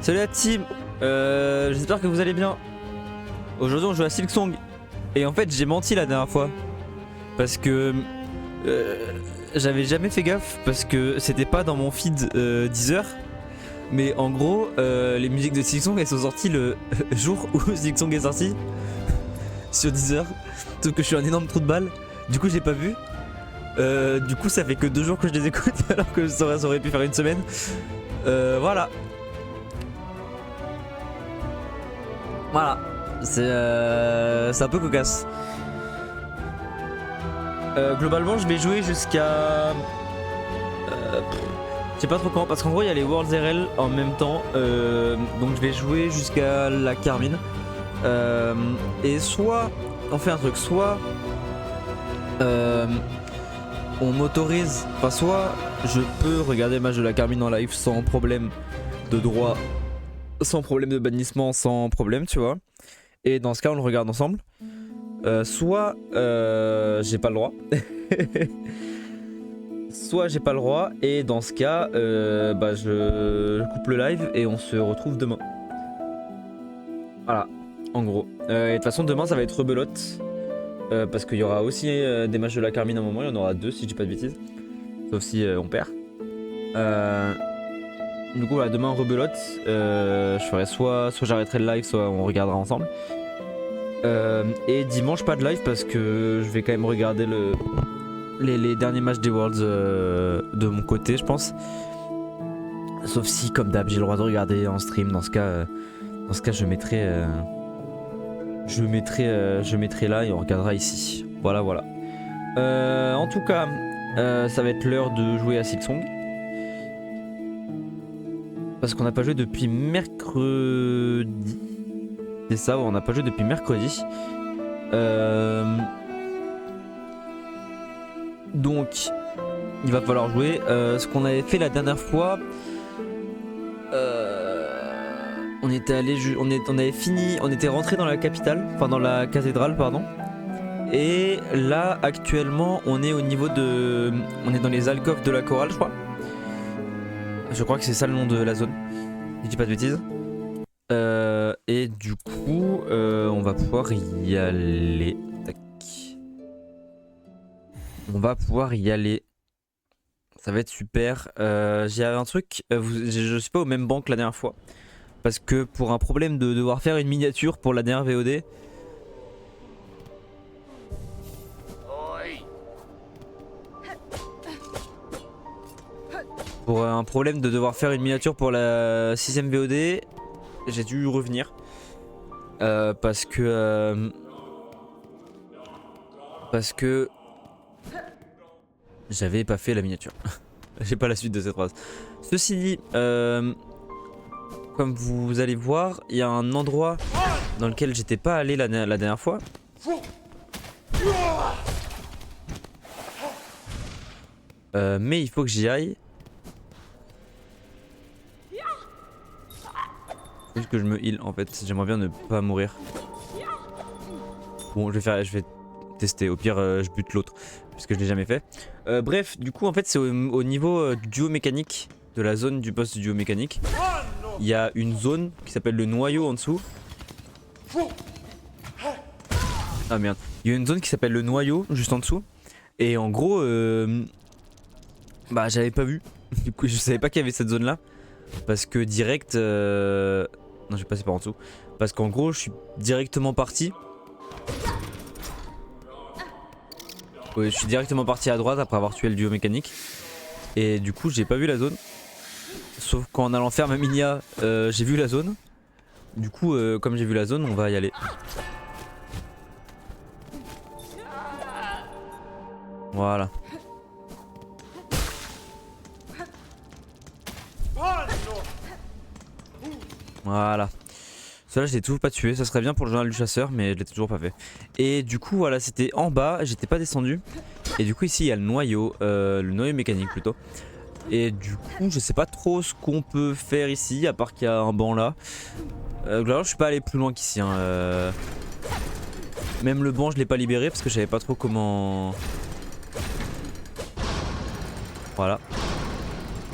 Salut la team, j'espère que vous allez bien. Aujourd'hui on joue à Silksong. Et en fait j'ai menti la dernière fois. Parce que j'avais jamais fait gaffe. Parce que c'était pas dans mon feed Deezer. Mais en gros les musiques de Silksong elles sont sorties le jour où Silksong est sorti. Sur Deezer. Sauf que je suis un énorme trou de balle. Du coup j'ai pas vu. Du coup ça fait que 2 jours que je les écoute. Alors que ça aurait pu faire une semaine. Voilà. Voilà, c'est un peu cocasse. Globalement, je vais jouer jusqu'à. Je sais pas trop quand, parce qu'en gros, il y a les Worlds RL en même temps. Donc, je vais jouer jusqu'à la Carmine. Et soit on fait un truc, soit on m'autorise, enfin, soit je peux regarder le match de la Carmine en live sans problème de droit. Sans problème de bannissement, sans problème, tu vois. Et dans ce cas, on le regarde ensemble. Soit j'ai pas le droit. Soit j'ai pas le droit. Et dans ce cas, bah, je coupe le live et on se retrouve demain. Voilà, en gros. Et de toute façon, demain, ça va être rebelote. Parce qu'il y aura aussi des matchs de la Carmine à un moment. Il y en aura 2 si je dis pas de bêtises. Sauf si on perd. Du coup voilà, demain rebelote, je ferai soit j'arrêterai le live, soit on regardera ensemble. Et dimanche pas de live parce que je vais quand même regarder les derniers matchs des Worlds de mon côté je pense. Sauf si comme d'hab j'ai le droit de regarder en stream, dans ce cas je mettrai là et on regardera ici. Voilà. En tout cas ça va être l'heure de jouer à Silksong. Parce qu'on n'a pas joué depuis mercredi. C'est ça, on n'a pas joué depuis mercredi. Donc, il va falloir jouer. Ce qu'on avait fait la dernière fois, on était allé, on avait fini, on était rentré dans la capitale, enfin dans la cathédrale, pardon. Et là, actuellement, on est au niveau de, on est dans les alcôves de la chorale, je crois. Je crois que c'est ça le nom de la zone, si je dis pas de bêtises. Et du coup, on va pouvoir y aller. Tac. On va pouvoir y aller. Ça va être super. J'ai un truc, je suis pas au même banc que la dernière fois. Parce que pour un problème de devoir faire une miniature pour la dernière VOD. Pour un problème de devoir faire une miniature pour la 6ème VOD, j'ai dû revenir. Parce que j'avais pas fait la miniature. J'ai pas la suite de cette phrase. Ceci dit, comme vous allez voir, il y a un endroit dans lequel j'étais pas allé la dernière fois. Mais il faut que j'y aille. Juste que je me heal en fait, j'aimerais bien ne pas mourir. Bon, je vais tester, au pire je bute l'autre, puisque je l'ai jamais fait. Bref, du coup en fait c'est au niveau du duo mécanique, de la zone du boss du duo mécanique. Il y a une zone qui s'appelle le noyau en dessous. Ah merde, il y a une zone qui s'appelle le noyau juste en dessous. Et en gros, bah j'avais pas vu, du coup je savais pas qu'il y avait cette zone là. Parce que direct... Non, je vais passer par en dessous. Parce qu'en gros, je suis directement parti. Oui, je suis directement parti à droite après avoir tué le duo mécanique. Et du coup, j'ai pas vu la zone. Sauf qu'en allant faire ma minia, j'ai vu la zone. Du coup, comme j'ai vu la zone, on va y aller. Voilà. Voilà. Cela je l'ai toujours pas tué, ça serait bien pour le journal du chasseur mais je l'ai toujours pas fait. Et du coup voilà, c'était en bas, j'étais pas descendu. Et du coup ici il y a le noyau mécanique plutôt. Et du coup je sais pas trop ce qu'on peut faire ici, à part qu'il y a un banc là. Globalement je suis pas allé plus loin qu'ici hein. Même le banc je l'ai pas libéré parce que je savais pas trop comment... Voilà.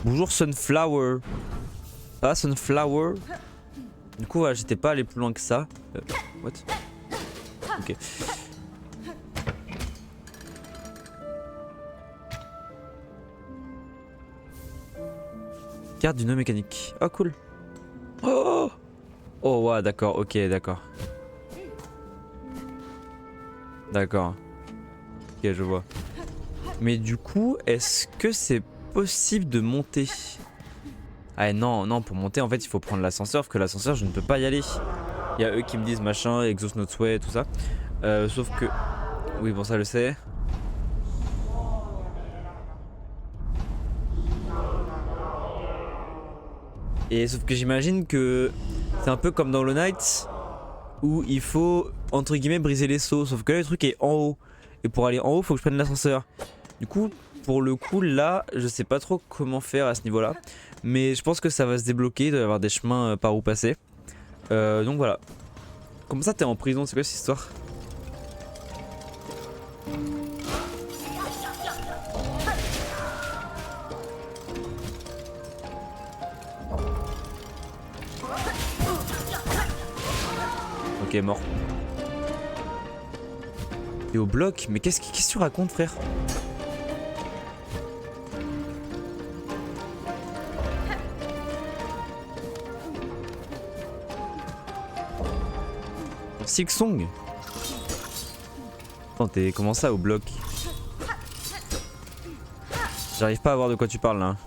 Bonjour Sunflower. Ça va, Sunflower. Du coup, voilà, j'étais pas allé plus loin que ça. What? Ok. Carte du nœud mécanique. Oh, cool. Oh! Oh, ouais, d'accord, ok, d'accord. D'accord. Ok, je vois. Mais du coup, est-ce que c'est possible de monter? Ah non, non, pour monter, en fait, il faut prendre l'ascenseur, parce que l'ascenseur, je ne peux pas y aller. Il y a eux qui me disent machin, exhaust notre souhait, tout ça. Sauf que... Oui, bon, ça, je le sais. Et sauf que j'imagine que c'est un peu comme dans Hollow Knight, où il faut, entre guillemets, briser les seaux. Sauf que là, le truc est en haut. Et pour aller en haut, faut que je prenne l'ascenseur. Du coup, pour le coup, là, je sais pas trop comment faire à ce niveau-là. Mais je pense que ça va se débloquer, il doit y avoir des chemins par où passer. Donc voilà. Comme ça, t'es en prison, c'est quoi cette histoire? Ok, mort. Et au bloc? Mais qu'est-ce que tu racontes, frère? Silksong? Attends, t'es comment ça au bloc? J'arrive pas à voir de quoi tu parles là.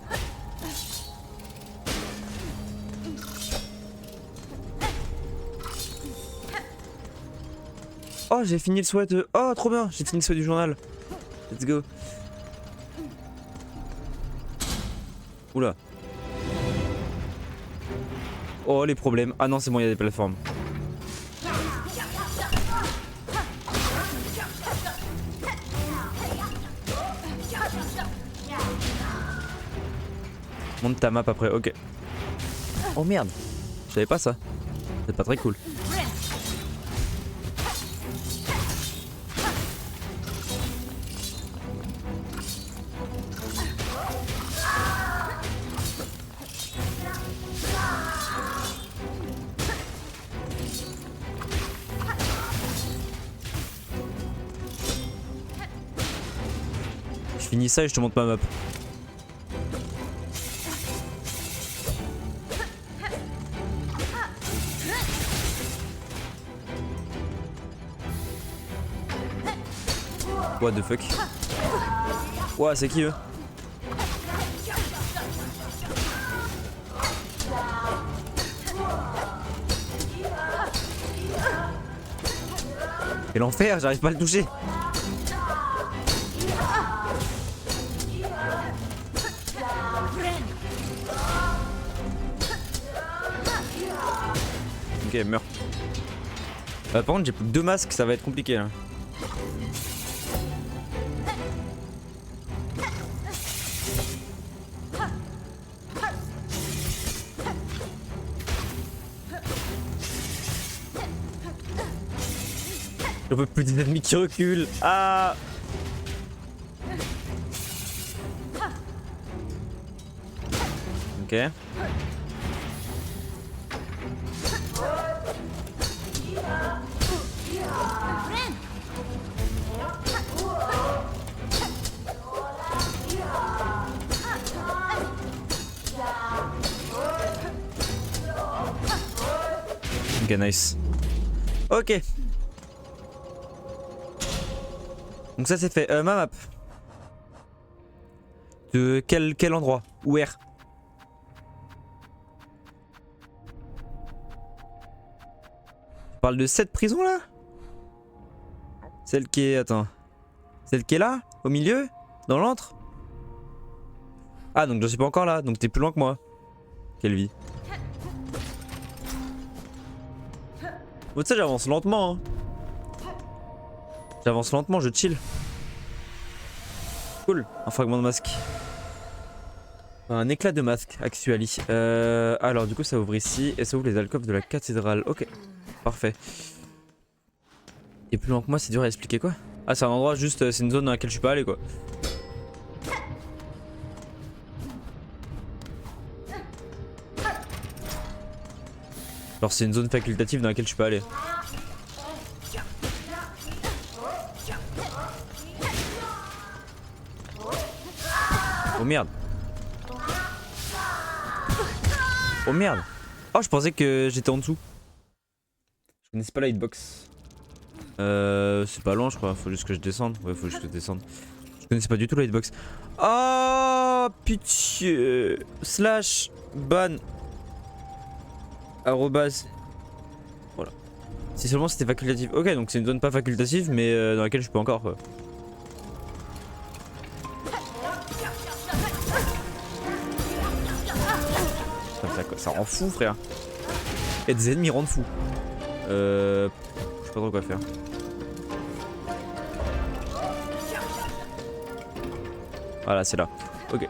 Oh, j'ai fini le souhait de... Oh, trop bien, j'ai fini le souhait du journal. Let's go. Oula. Oh, les problèmes. Ah non, c'est bon, il y a des plateformes. Monte ta map après, ok. Oh merde, je savais pas ça. C'est pas très cool. Je finis ça et je te montre ma map. What the fuck? Ouah, c'est qui eux? Et l'enfer, j'arrive pas à le toucher. Ok, meurs. Par contre, j'ai plus que 2 masques, ça va être compliqué là. Je veux plus des ennemis qui reculent. Ah! Ok. Ok, nice. Ok. Donc ça c'est fait. Ma map. De quel endroit? Where? Tu parles de cette prison là? Celle qui est... Attends. Celle qui est là? Au milieu? Dans l'antre? Ah donc je suis pas encore là, donc t'es plus loin que moi. Quelle vie. Bon, tu sais, j'avance lentement. Hein. J'avance lentement, je chill. Cool, un fragment de masque. Un éclat de masque, actually. Alors, du coup, ça ouvre ici et ça ouvre les alcôves de la cathédrale. Ok, parfait. Et plus loin que moi, c'est dur à expliquer quoi? Ah, c'est un endroit juste, c'est une zone dans laquelle je suis pas allé quoi. Genre c'est une zone facultative dans laquelle je peux aller. Oh merde. Oh merde. Oh je pensais que j'étais en dessous. Je connaissais pas la hitbox. C'est pas loin je crois, faut juste que je descende. Ouais faut juste que je descende. Je connaissais pas du tout la hitbox. Oh pitié. Slash ban. Arrobas. Voilà. Si seulement c'était facultatif. Ok donc c'est une zone pas facultative mais dans laquelle je peux encore quoi. Ça rend fou frère. Et des ennemis rendent fou. Je sais pas trop quoi faire. Voilà c'est là. Ok.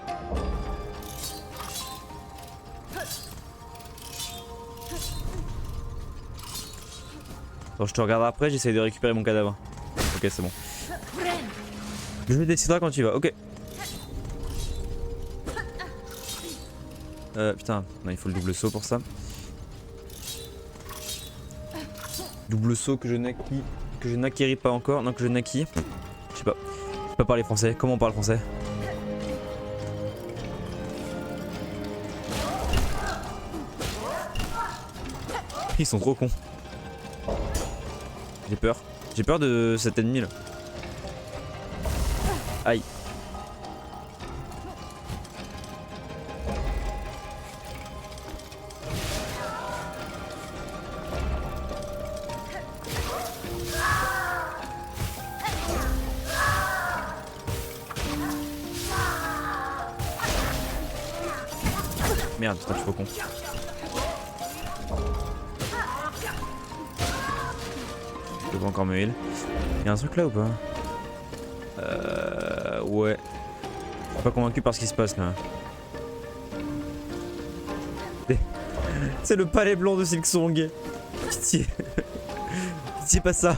Bon, je te regarde après, j'essaye de récupérer mon cadavre. Ok c'est bon. Je déciderai quand tu vas, ok. Putain, non, il faut le double saut pour ça. Double saut que je n'acquéris pas encore, non que je n'acquis. Je sais pas. Je peux pas parler français. Comment on parle français? Ils sont trop cons. J'ai peur. J'ai peur de cet ennemi là. Aïe. Merde, putain, je suis trop con. Je peux pas encore me heal. Y'a un truc là ou pas? Ouais. Je suis pas convaincu par ce qui se passe là. C'est le palais blanc de Silksong. Pitié. Pitié, pas ça.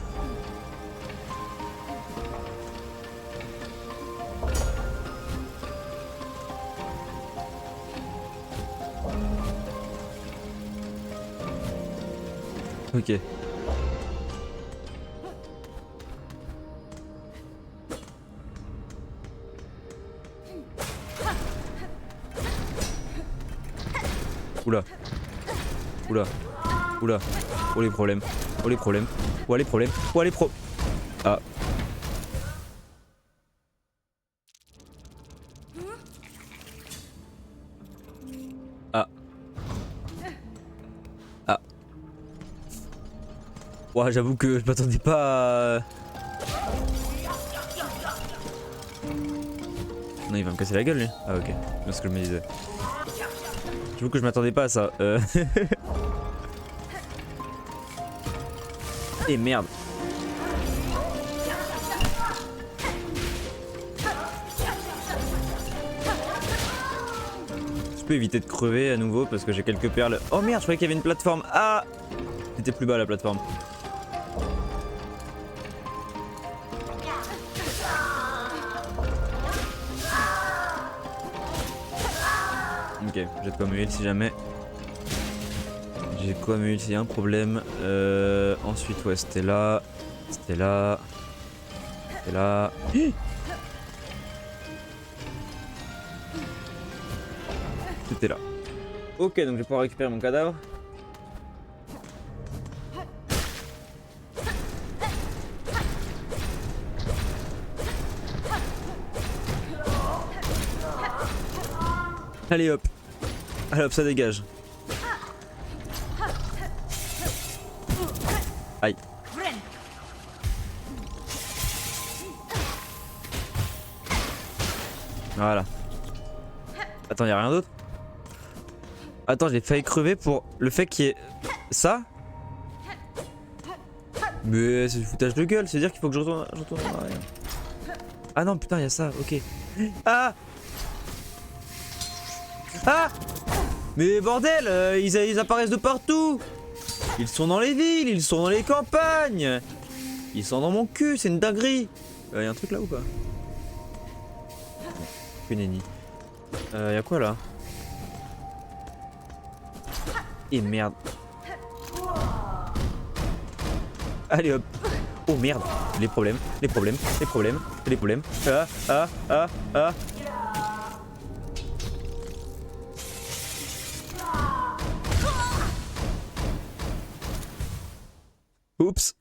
Ok. Oula. Oula. Oula. Oh les problèmes. Oh les problèmes. Oh les problèmes. Oh les pro... Ah. Ah. Ah. Ouais, j'avoue que je m'attendais pas à... Non, il va me casser la gueule lui. Ah ok, c'est ce que je me disais. J'avoue que je m'attendais pas à ça. Et merde. Je peux éviter de crever à nouveau parce que j'ai quelques perles. Oh merde, je croyais qu'il y avait une plateforme. Ah, c'était plus bas la plateforme. Ok, j'ai de quoi me heal si jamais. J'ai de quoi me heal s'il y a un problème. Ensuite, ouais, c'était là. C'était là. C'était là. C'était là. Ok, donc je vais pouvoir récupérer mon cadavre. Allez hop. Allez hop, ça dégage. Aïe. Voilà. Attends, y'a rien d'autre? Attends, j'ai failli crever pour le fait qu'il y ait ça. Mais c'est du foutage de gueule, c'est-à-dire qu'il faut que je retourne en arrière. Ah non, putain, y'a ça, ok. Ah! Ah! Mais bordel, ils apparaissent de partout! Ils sont dans les villes, ils sont dans les campagnes! Ils sont dans mon cul, c'est une dinguerie! Y'a un truc là ou pas? Que nenni. Y'a quoi là? Et merde. Allez hop. Oh merde. Les problèmes, les problèmes, les problèmes, les problèmes. Ah, ah, ah, ah. Oups.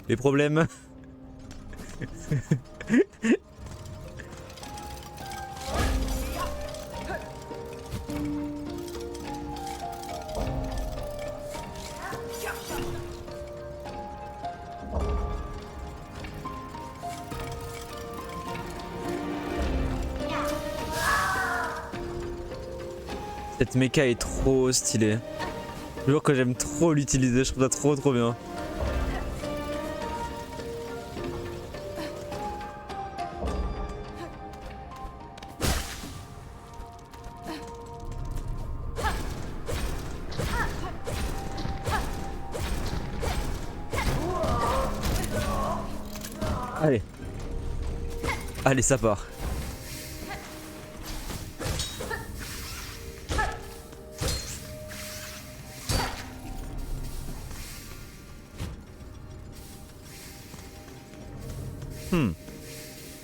Les problèmes. Cette méca est trop stylée. Toujours que j'aime trop l'utiliser, je trouve ça trop bien. Allez. Allez, ça part.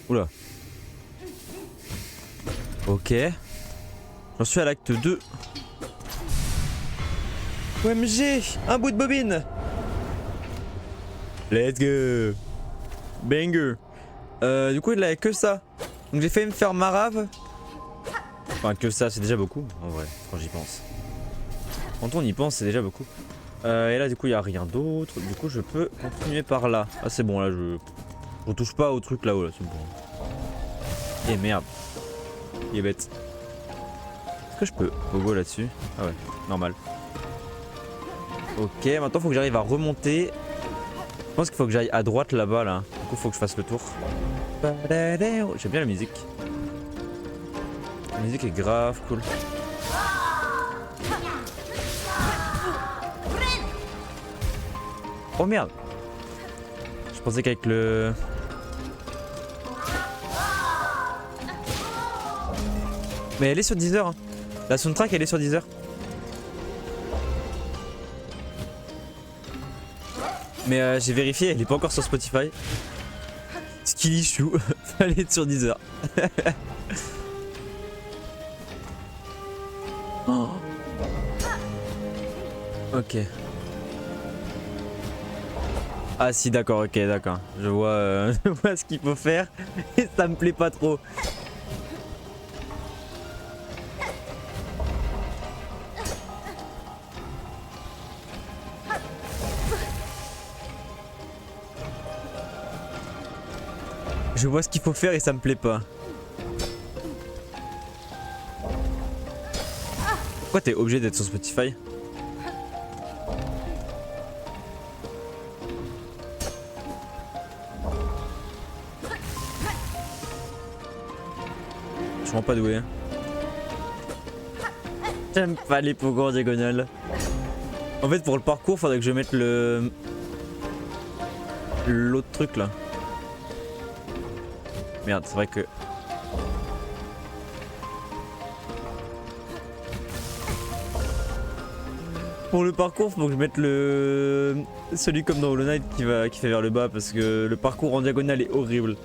Oula. Ok. J'en suis à l'acte 2. OMG, un bout de bobine. Let's go. Banger. Du coup il avait que ça. Donc j'ai failli me faire marave. Enfin que ça c'est déjà beaucoup en vrai quand j'y pense. Quand on y pense c'est déjà beaucoup. Et là du coup il n'y a rien d'autre. Du coup je peux continuer par là. Ah c'est bon là je touche pas au truc là-haut là, c'est bon. Et merde. Il est bête. Est-ce que je peux pogo là-dessus? Ah ouais, normal. Ok, maintenant faut que j'arrive à remonter. Je pense qu'il faut que j'aille à droite là-bas là. Du coup faut que je fasse le tour. J'aime bien la musique. La musique est grave cool. Oh merde. Je pensais qu'avec le... Mais elle est sur Deezer hein. La soundtrack elle est sur Deezer. Mais j'ai vérifié, elle est pas encore sur Spotify. Skilly Chou, elle est sur Deezer. Oh. Ok. Ah si d'accord, ok d'accord. Je vois, je vois ce qu'il faut faire et ça me plaît pas trop. Je vois ce qu'il faut faire et ça me plaît pas. Pourquoi t'es obligé d'être sur Spotify? Je suis vraiment pas doué. J'aime pas les pogos en diagonale. En fait pour le parcours faudrait que je mette le... l'autre truc là. Merde, c'est vrai que... Pour le parcours, faut que je mette le... celui comme dans Hollow Knight qui fait vers le bas parce que le parcours en diagonale est horrible.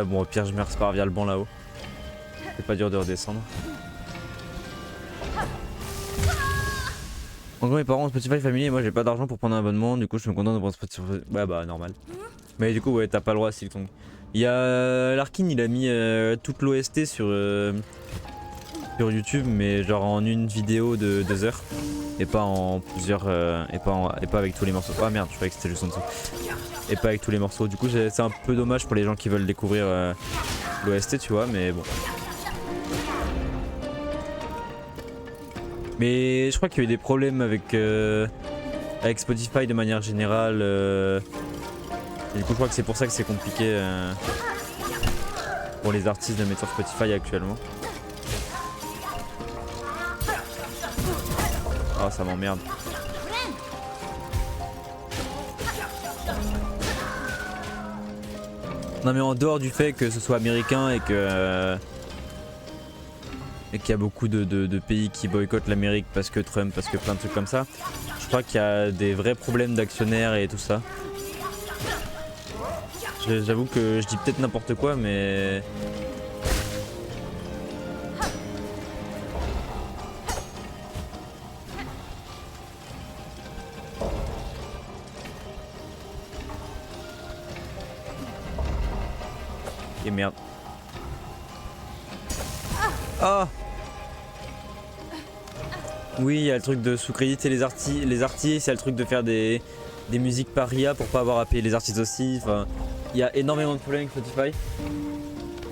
Bon au pire je me repars via le banc là-haut. C'est pas dur de redescendre. En gros mes parents ont Spotify Family et moi j'ai pas d'argent pour prendre un abonnement, du coup je suis content de prendre Spotify. Ouais bah normal. Mais du coup ouais t'as pas le droit à Silksong. Il y a Larkin, il a mis toute l'OST sur YouTube mais genre en une vidéo de 2 heures. Et pas en plusieurs et pas avec tous les morceaux. Ah merde je croyais que c'était juste en dessous. Et pas avec tous les morceaux. Du coup c'est un peu dommage pour les gens qui veulent découvrir l'OST tu vois mais bon. Mais je crois qu'il y a eu des problèmes avec Spotify de manière générale. Et du coup je crois que c'est pour ça que c'est compliqué pour les artistes de mettre sur Spotify actuellement. Ah ça m'emmerde. Non mais en dehors du fait que ce soit américain et que et qu'il y a beaucoup de pays qui boycottent l'Amérique parce que Trump, parce que plein de trucs comme ça. Je crois qu'il y a des vrais problèmes d'actionnaires et tout ça. J'avoue que je dis peut-être n'importe quoi, mais... Et merde. Ah! Oui, il y a le truc de sous-créditer les artistes, il y a le truc de faire des musiques par IA pour pas avoir à payer les artistes aussi. Enfin, il y a énormément de problèmes avec Spotify.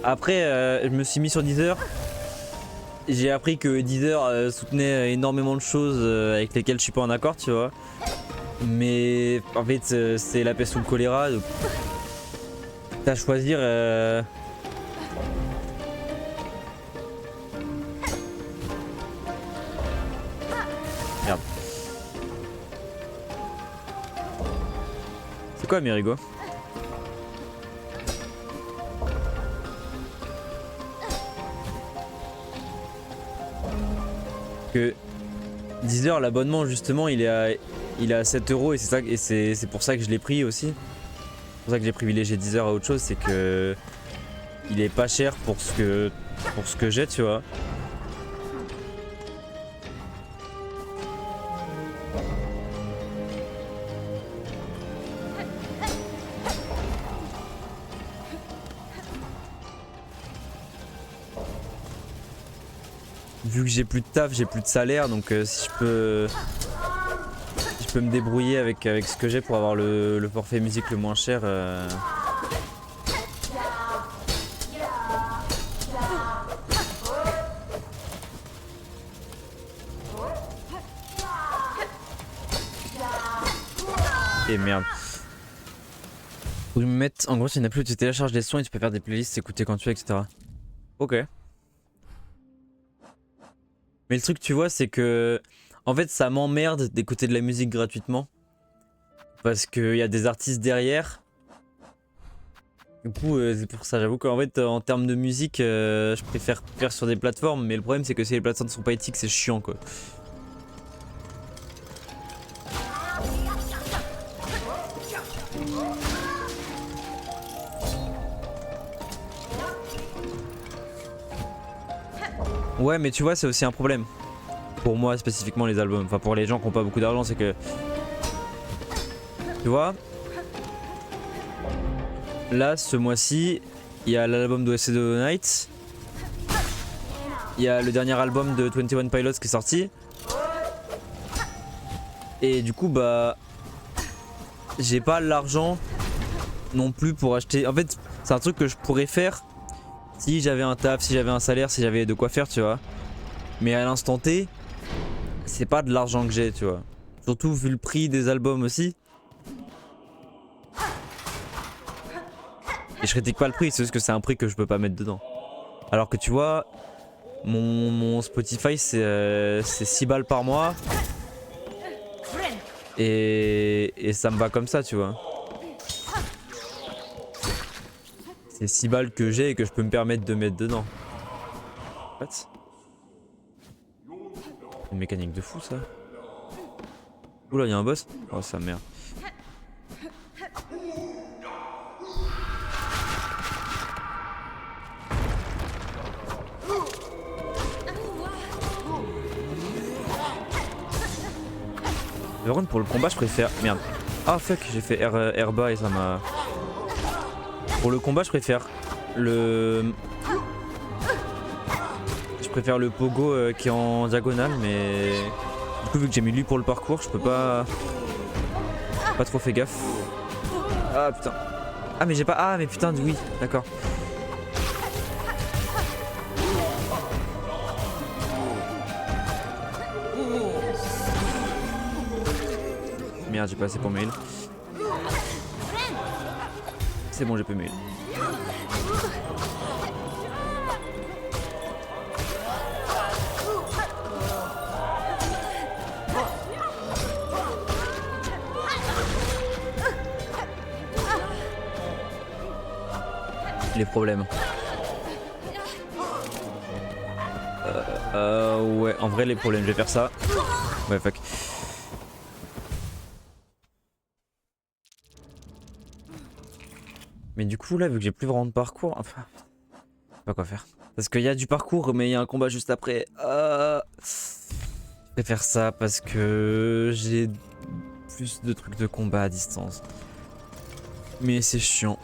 Après, je me suis mis sur Deezer. J'ai appris que Deezer soutenait énormément de choses avec lesquelles je suis pas en accord, tu vois. Mais en fait, c'est la peste ou le choléra. Donc... T'as à choisir. Merde. C'est quoi Amerigo? Que Deezer, l'abonnement justement, il est à 7 € et c'est ça, et c'est pour ça que je l'ai pris aussi. C'est pour ça que j'ai privilégié Deezer à autre chose, c'est que il est pas cher pour ce que j'ai, tu vois. Vu que j'ai plus de taf, j'ai plus de salaire, donc si je peux me débrouiller avec ce que j'ai pour avoir le forfait musique le moins cher. Et merde. Faut que je me mette. En gros, c'est une appli où tu télécharges des sons et tu peux faire des playlists, écouter quand tu veux, etc. Ok. Mais le truc, tu vois, c'est que... En fait, ça m'emmerde d'écouter de la musique gratuitement. Parce qu'il y a des artistes derrière. Du coup, c'est pour ça. J'avoue qu'en fait, en termes de musique, je préfère faire sur des plateformes. Mais le problème, c'est que si les plateformes ne sont pas éthiques, c'est chiant, quoi. Ouais, mais tu vois, c'est aussi un problème. Pour moi, spécifiquement, les albums. Enfin, pour les gens qui n'ont pas beaucoup d'argent, c'est que... Tu vois, là, ce mois-ci, il y a l'album d'OSD Night. Il y a le dernier album de 21 Pilots qui est sorti. Et du coup, bah... J'ai pas l'argent non plus pour acheter... En fait, c'est un truc que je pourrais faire si j'avais un taf, si j'avais un salaire, si j'avais de quoi faire, tu vois. Mais à l'instant T, c'est pas de l'argent que j'ai, tu vois. Surtout vu le prix des albums aussi. Et je critique pas le prix, c'est juste que c'est un prix que je peux pas mettre dedans. Alors que tu vois, mon Spotify c'est 6 balles par mois. Et ça me va comme ça, tu vois. C'est 6 balles que j'ai et que je peux me permettre de mettre dedans. What? Une mécanique de fou ça. Oula, il y a un boss. Oh sa merde. Par contre pour le combat je préfère... Merde. Ah fuck, j'ai fait R bas et ça m'a... Pour le combat je préfère le... Je préfère le pogo qui est en diagonale, mais... Du coup vu que j'ai mis lui pour le parcours, je peux pas... Pas trop fait gaffe. Ah putain. Ah mais j'ai pas... Ah mais putain oui, d'accord. Merde, j'ai pas assez pour mail. C'est bon, j'ai pu mail. Les problèmes. Ouais, en vrai les problèmes, je vais faire ça. Ouais, fuck. Mais du coup là, vu que j'ai plus vraiment de parcours, enfin, je sais pas quoi faire. Parce qu'il y a du parcours, mais il y a un combat juste après. Je préfère ça parce que j'ai plus de trucs de combat à distance. Mais c'est chiant.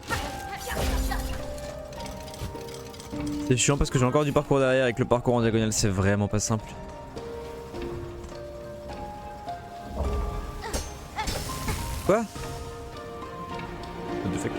C'est chiant parce que j'ai encore du parcours derrière et que le parcours en diagonale c'est vraiment pas simple. Quoi? What the fuck?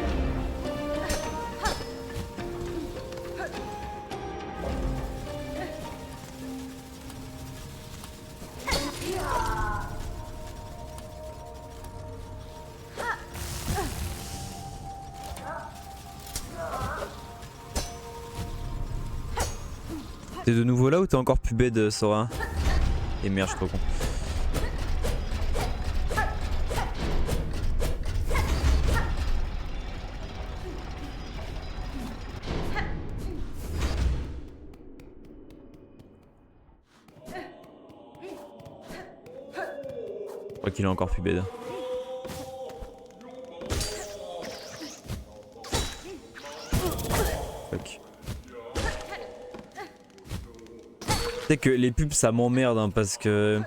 T'es de nouveau là ou t'es encore plus bête, Sora? Et merde, je suis trop con. Je crois qu'il est encore plus bête. Fuck. Tu sais que les pubs ça m'emmerde hein, parce que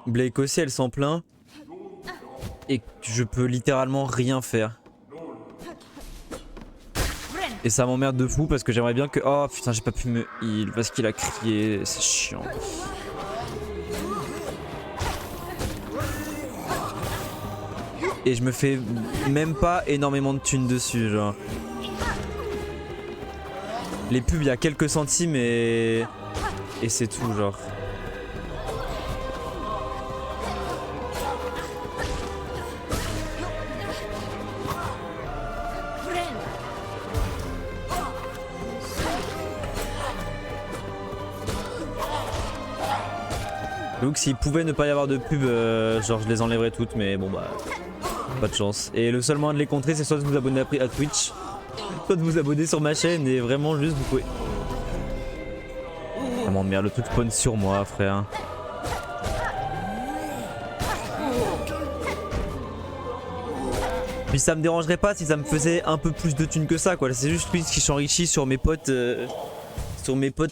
Blake aussi elle s'en plaint et que je peux littéralement rien faire. Et ça m'emmerde de fou parce que j'aimerais bien que... Oh putain j'ai pas pu me heal parce qu'il a crié, c'est chiant. Et je me fais même pas énormément de thunes dessus genre. Les pubs il y a quelques centimes et c'est tout genre. Donc s'il pouvait ne pas y avoir de pub, genre je les enlèverais toutes mais bon bah pas de chance. Et le seul moyen de les contrer c'est soit de vous abonner à Twitch, soit de vous abonner sur ma chaîne et vraiment juste vous pouvez... Ah mon merde, le truc spawn sur moi frère. Puis ça me dérangerait pas si ça me faisait un peu plus de thunes que ça quoi. C'est juste Twitch qui s'enrichit sur mes potes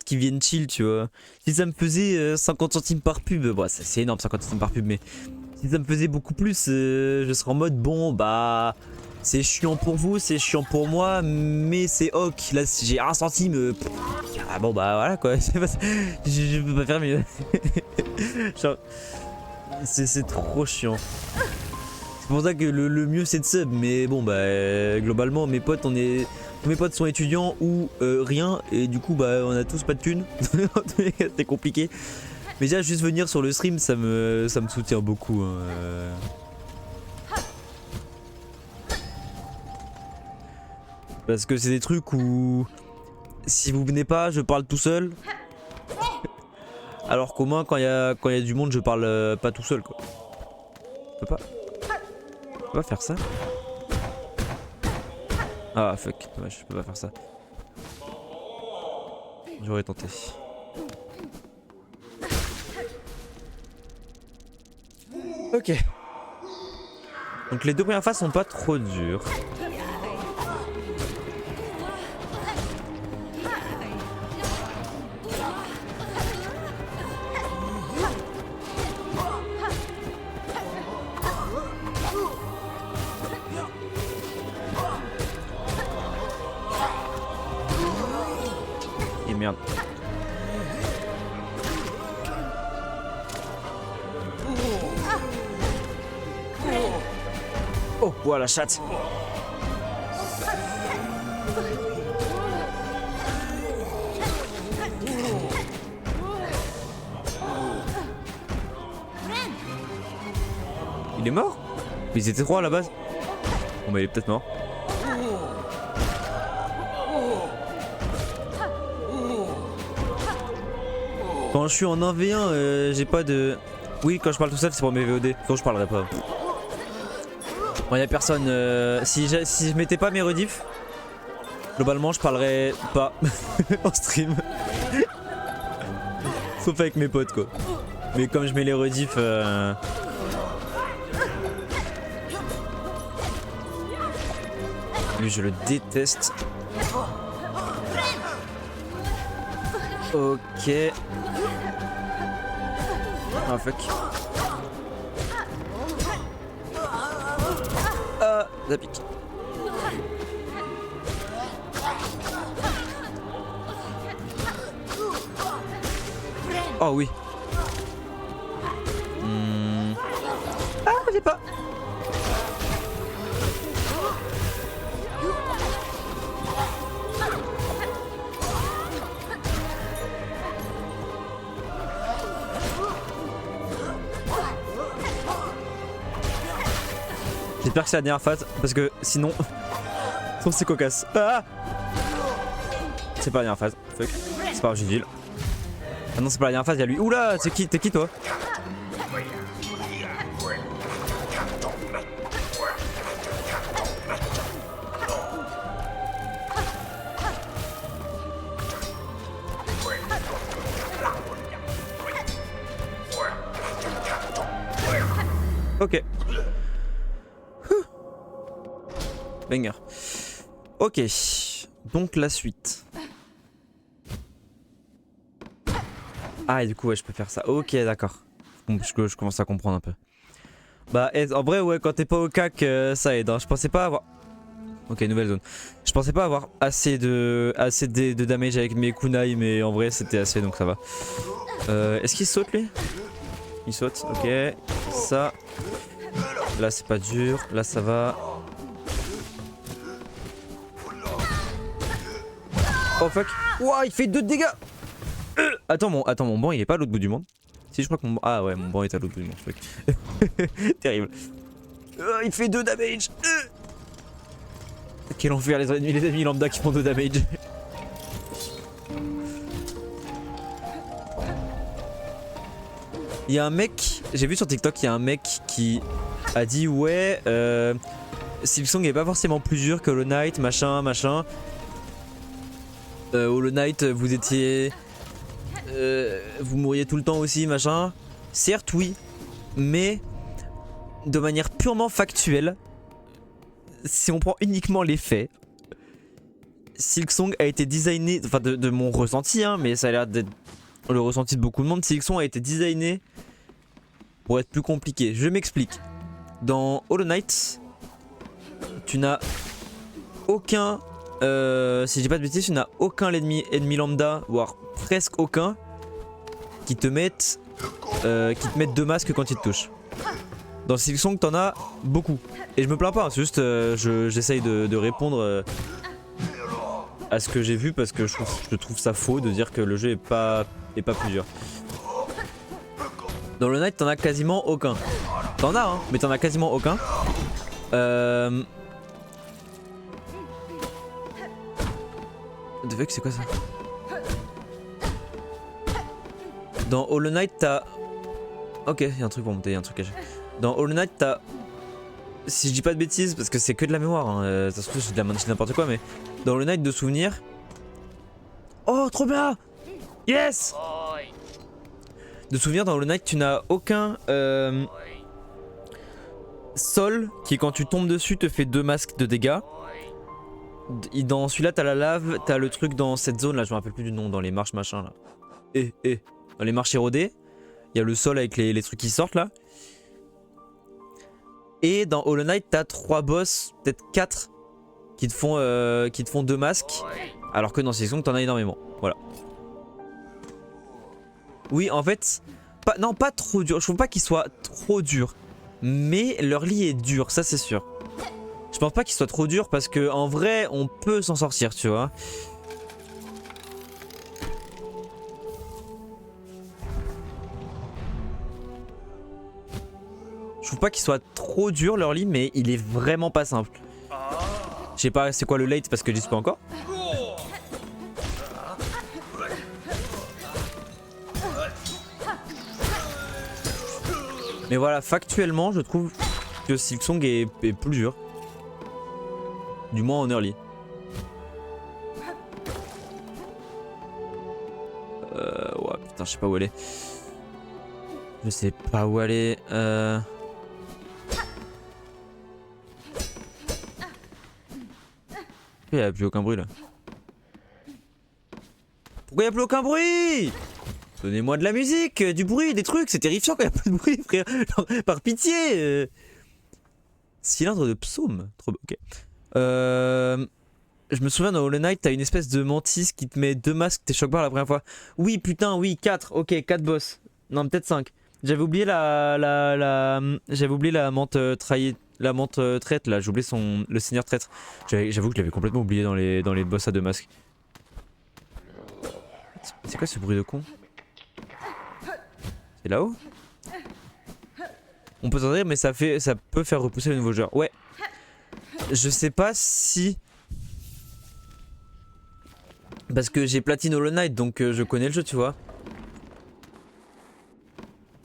qui viennent chill tu vois. Si ça me faisait 50 centimes par pub, bon c'est énorme 50 centimes par pub mais si ça me faisait beaucoup plus je serais en mode bon bah c'est chiant pour vous, c'est chiant pour moi mais c'est ok. Là j'ai 1 centime ah bon bah voilà quoi. Je peux pas faire mieux. Genre c'est trop chiant. C'est pour ça que le mieux c'est de sub mais bon bah globalement mes potes mes potes sont étudiants ou rien et du coup bah on a tous pas de thunes. C'est compliqué. Mais déjà juste venir sur le stream ça me soutient beaucoup hein. Parce que c'est des trucs où si vous venez pas je parle tout seul. Alors qu'au moins quand il y a du monde je parle pas tout seul quoi. Je peux pas faire ça. Ah fuck, dommage, je peux pas faire ça. J'aurais tenté. Ok. Donc les deux premières phases sont pas trop dures. Et merde. Oh, voilà, chatte. Il est mort? Mais ils étaient 3 à la base. Bon bah il est peut-être mort. Quand je suis en 1v1, j'ai pas de... Oui, quand je parle tout seul, c'est pour mes VOD. Quand je parlerai pas. Bon, y'a personne. Si je mettais pas mes rediffs, globalement, je parlerais pas en stream. trop fait avec mes potes quoi. Mais comme je mets les rediffs... Lui je le déteste. Ok. Ah fuck. Ah, ça pique. Oh oui. Ah, j'ai pas. J'espère que c'est la dernière phase parce que sinon c'est cocasse. Ah, c'est pas la dernière phase. Fuck. C'est pas grave, j'ai dit. Ah non, c'est pas la dernière phase, il y a lui. Oula, c'est qui? T'es qui toi? Ok. Banger. Ok. Donc la suite. Ah et du coup ouais je peux faire ça. Ok d'accord. Je commence à comprendre un peu. Bah en vrai ouais quand t'es pas au cac ça aide. Hein. Je pensais pas avoir... Ok nouvelle zone. Je pensais pas avoir assez de damage avec mes kunai mais en vrai c'était assez donc ça va. Est-ce qu'il saute lui? Il saute, ok. Ça. Là c'est pas dur, là ça va. Oh fuck. Ouah il fait 2 de dégâts. Attends mon banc il est pas à l'autre bout du monde. Si je crois que mon banc... Ah ouais mon banc est à l'autre bout du monde. Fuck. Terrible. Il fait 2 damage. Quel enfer les ennemis lambda qui font 2 damage. Il y a un mec, j'ai vu sur TikTok, il y a un mec qui a dit ouais, Silksong est pas forcément plus dur que Hollow Knight, machin. Hollow Knight, vous étiez... vous mouriez tout le temps aussi, machin. Certes, oui, mais de manière purement factuelle, si on prend uniquement les faits, Silksong a été designé, enfin de mon ressenti, hein, mais ça a l'air d'être le ressenti de beaucoup de monde, Silksong a été designé pour être plus compliqué. Je m'explique. Dans Hollow Knight, tu n'as aucun... si je dis pas de bêtises, tu n'as aucun ennemi lambda, voire presque aucun, qui te mettent 2 masques quand ils te touchent. Dans Silksong, t'en as beaucoup. Et je me plains pas, hein, c'est juste j'essaye de répondre à ce que j'ai vu parce que je trouve ça faux de dire que le jeu est pas plus dur. Dans le Knight, t'en as quasiment aucun. T'en as, hein, mais t'en as quasiment aucun. De fuck, c'est quoi ça? Dans Hollow Knight, t'as... Ok, y'a un truc pour monter, y'a un truc caché. Dans Hollow Knight, t'as... Si je dis pas de bêtises, parce que c'est que de la mémoire, hein, ça se trouve, c'est de n'importe quoi, mais... Dans Hollow Knight, de souvenir... Oh, trop bien! Yes! De souvenir, dans Hollow Knight, tu n'as aucun... sol, qui quand tu tombes dessus, te fait 2 masques de dégâts. Dans celui-là, t'as la lave, t'as le truc dans cette zone là, je me rappelle plus du nom, dans les marches machin là. Dans les marches érodées, il y a le sol avec les trucs qui sortent là. Et dans Hollow Knight, t'as 3 boss, peut-être 4, qui te font 2 masques. Alors que dans Silksong, t'en as énormément. Voilà. Oui, en fait, non, pas trop dur. Je trouve pas qu'il soit trop dur. Mais leur lit est dur, ça c'est sûr. Je pense pas qu'il soit trop dur parce que en vrai on peut s'en sortir, tu vois. Je trouve pas qu'il soit trop dur leur lit, mais il est vraiment pas simple. Je sais pas c'est quoi le late parce que j'y suis pas encore. Mais voilà, factuellement je trouve que Silksong est plus dur. Du moins en early. Ouais putain. Putain, je sais pas où aller. Je sais pas où aller. Il y a plus aucun bruit là. Pourquoi il y a plus aucun bruit? Donnez-moi de la musique, du bruit, des trucs. C'est terrifiant quand il y a pas de bruit, frère. Genre, par pitié. Cylindre de psaume. Trop ok. Je me souviens dans Hollow Knight, t'as une espèce de mantis qui te met 2 masques, tes choc barres la première fois. Oui, putain, oui, 4. Ok, 4 boss. Non, peut-être 5. J'avais oublié j'avais oublié la menthe traite là. J'ai oublié le seigneur traître. J'avoue que je l'avais complètement oublié dans les boss à 2 masques. C'est quoi ce bruit de con? C'est là-haut? On peut s'en dire mais ça peut faire repousser le nouveau joueur. Ouais. Je sais pas si... Parce que j'ai platine Hollow Knight donc je connais le jeu tu vois.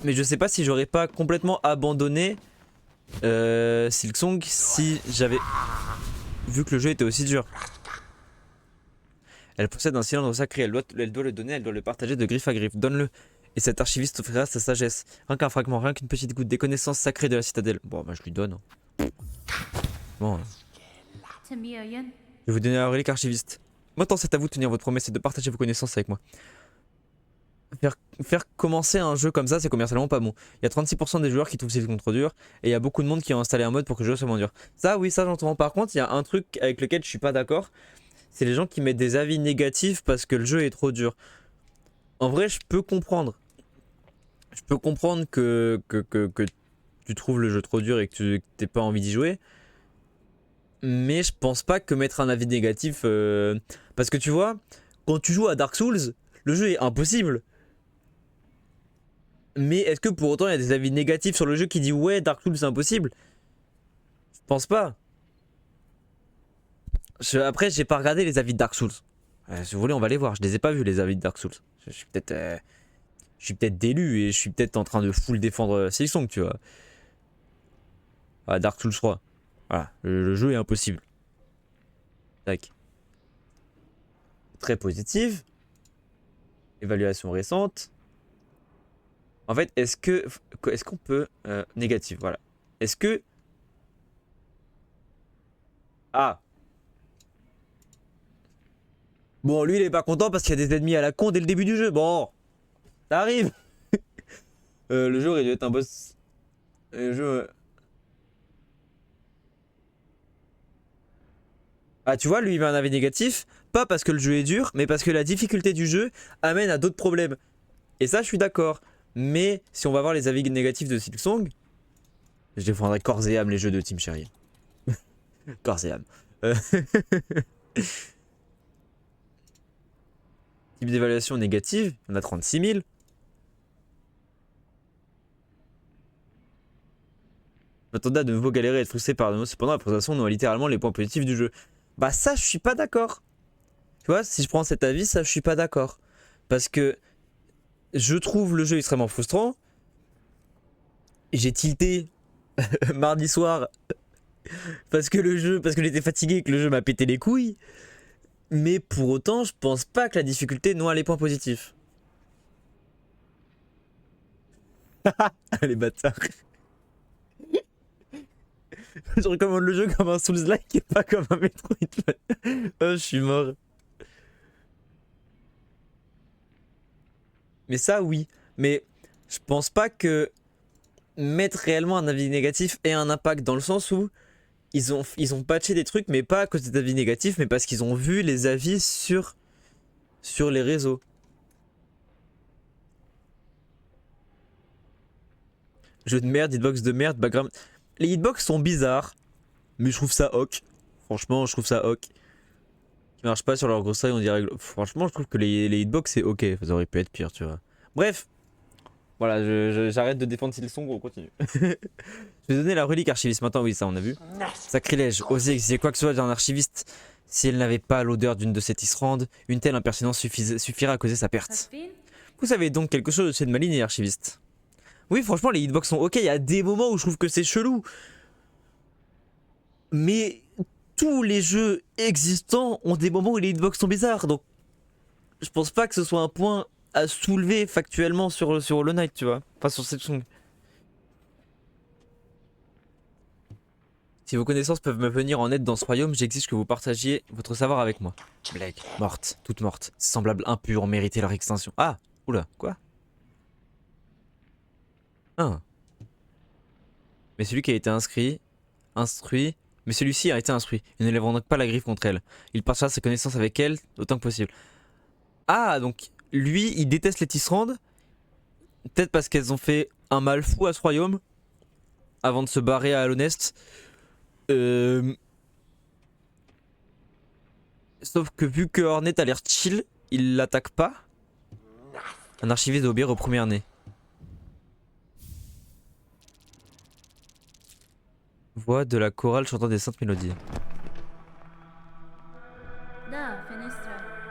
Mais je sais pas si j'aurais pas complètement abandonné Silksong si j'avais vu que le jeu était aussi dur. Elle possède un cylindre sacré, elle doit le donner, elle doit le partager de griffe à griffe. Donne-le. Et cet archiviste offrira sa sagesse. Rien qu'un fragment, rien qu'une petite goutte des connaissances sacrées de la citadelle. Bon bah je lui donne. Bon. Je vais vous donner la relique archiviste. Maintenant c'est à vous de tenir votre promesse et de partager vos connaissances avec moi. Faire commencer un jeu comme ça c'est commercialement pas bon. Il y a 36% des joueurs qui trouvent Silksong trop dur. Et il y a beaucoup de monde qui ont installé un mode pour que le jeu soit moins dur. Ça oui ça j'entends. Par contre il y a un truc avec lequel je suis pas d'accord. C'est les gens qui mettent des avis négatifs parce que le jeu est trop dur. En vrai je peux comprendre. Je peux comprendre que tu trouves le jeu trop dur et que tu n'aies pas envie d'y jouer. Mais je pense pas que mettre un avis négatif... Parce que tu vois, quand tu joues à Dark Souls, le jeu est impossible. Mais est-ce que pour autant il y a des avis négatifs sur le jeu qui dit ouais Dark Souls c'est impossible? Je pense pas. Après j'ai pas regardé les avis de Dark Souls. Si vous voulez on va les voir, je les ai pas vus les avis de Dark Souls. Je suis peut-être d'élu et je suis peut-être en train de full défendre Silksong tu vois. Ah, Dark Souls 3. Voilà, le jeu est impossible. Tac. Très positive. Évaluation récente. En fait, est-ce qu'on peut... négative, voilà. Est-ce que... Ah. Bon, lui, il est pas content parce qu'il y a des ennemis à la con dès le début du jeu. Bon. Ça arrive. Le jeu aurait dû être un boss... Le jeu... Ah, tu vois, lui, il met un avis négatif. Pas parce que le jeu est dur, mais parce que la difficulté du jeu amène à d'autres problèmes. Et ça, je suis d'accord. Mais si on va voir les avis négatifs de Silksong, je défendrai corps et âme les jeux de Team Cherry. Corps et âme. Type d'évaluation négative, on a 36 000. M'attendais à de nouveau galérer et être frustré par nous. Cependant, la présentation nous a littéralement les points positifs du jeu. Bah ça, je suis pas d'accord. Tu vois, si je prends cet avis, ça, je suis pas d'accord. Parce que je trouve le jeu extrêmement frustrant. J'ai tilté mardi soir parce que j'étais fatigué et que le jeu m'a pété les couilles. Mais pour autant, je pense pas que la difficulté noie les points positifs. Les bâtards. Je recommande le jeu comme un Souls-like et pas comme un Metroidvania. Oh, je suis mort. Mais ça, oui. Mais je pense pas que mettre réellement un avis négatif ait un impact dans le sens où ils ont patché des trucs, mais pas à cause des avis négatifs, mais parce qu'ils ont vu les avis sur les réseaux. Jeu de merde, hitbox de merde, background. Les hitbox sont bizarres, mais je trouve ça ok. Franchement, je trouve ça ok. Qui marche pas sur leur grosse taille, on dirait. Franchement, je trouve que les hitbox c'est ok. Ça aurait pu être pire, tu vois. Bref. Voilà, j'arrête de défendre Silksong, on continue. Je vais donner la relique archiviste maintenant, oui, ça on a vu. Sacrilège, oser exiger quoi que ce soit d'un archiviste. Si elle n'avait pas l'odeur d'une de ces tisserandes, une telle impertinence suffirait à causer sa perte. Vous savez donc quelque chose de cette maligne archiviste? Oui, franchement, les hitbox sont ok. Il y a des moments où je trouve que c'est chelou. Mais tous les jeux existants ont des moments où les hitbox sont bizarres. Donc, je pense pas que ce soit un point à soulever factuellement sur Hollow Knight, tu vois. Enfin sur Silksong. Si vos connaissances peuvent me venir en aide dans ce royaume, j'exige que vous partagiez votre savoir avec moi. Blague. Morte, toute morte. Ses semblables impurs ont mérité leur extinction. Ah, oula, quoi? Ah. Mais celui qui a été instruit, mais celui-ci a été instruit. Ils ne lèveront donc pas la griffe contre elle. Il partagera ses connaissances avec elle autant que possible. Ah, donc lui, il déteste les Tisserand. Peut-être parce qu'elles ont fait un mal fou à ce royaume avant de se barrer à l'honnête. Sauf que vu que Hornet a l'air chill, il l'attaque pas. Un archiviste doit obéir au premier nez. Voix de la chorale chantant des saintes mélodies.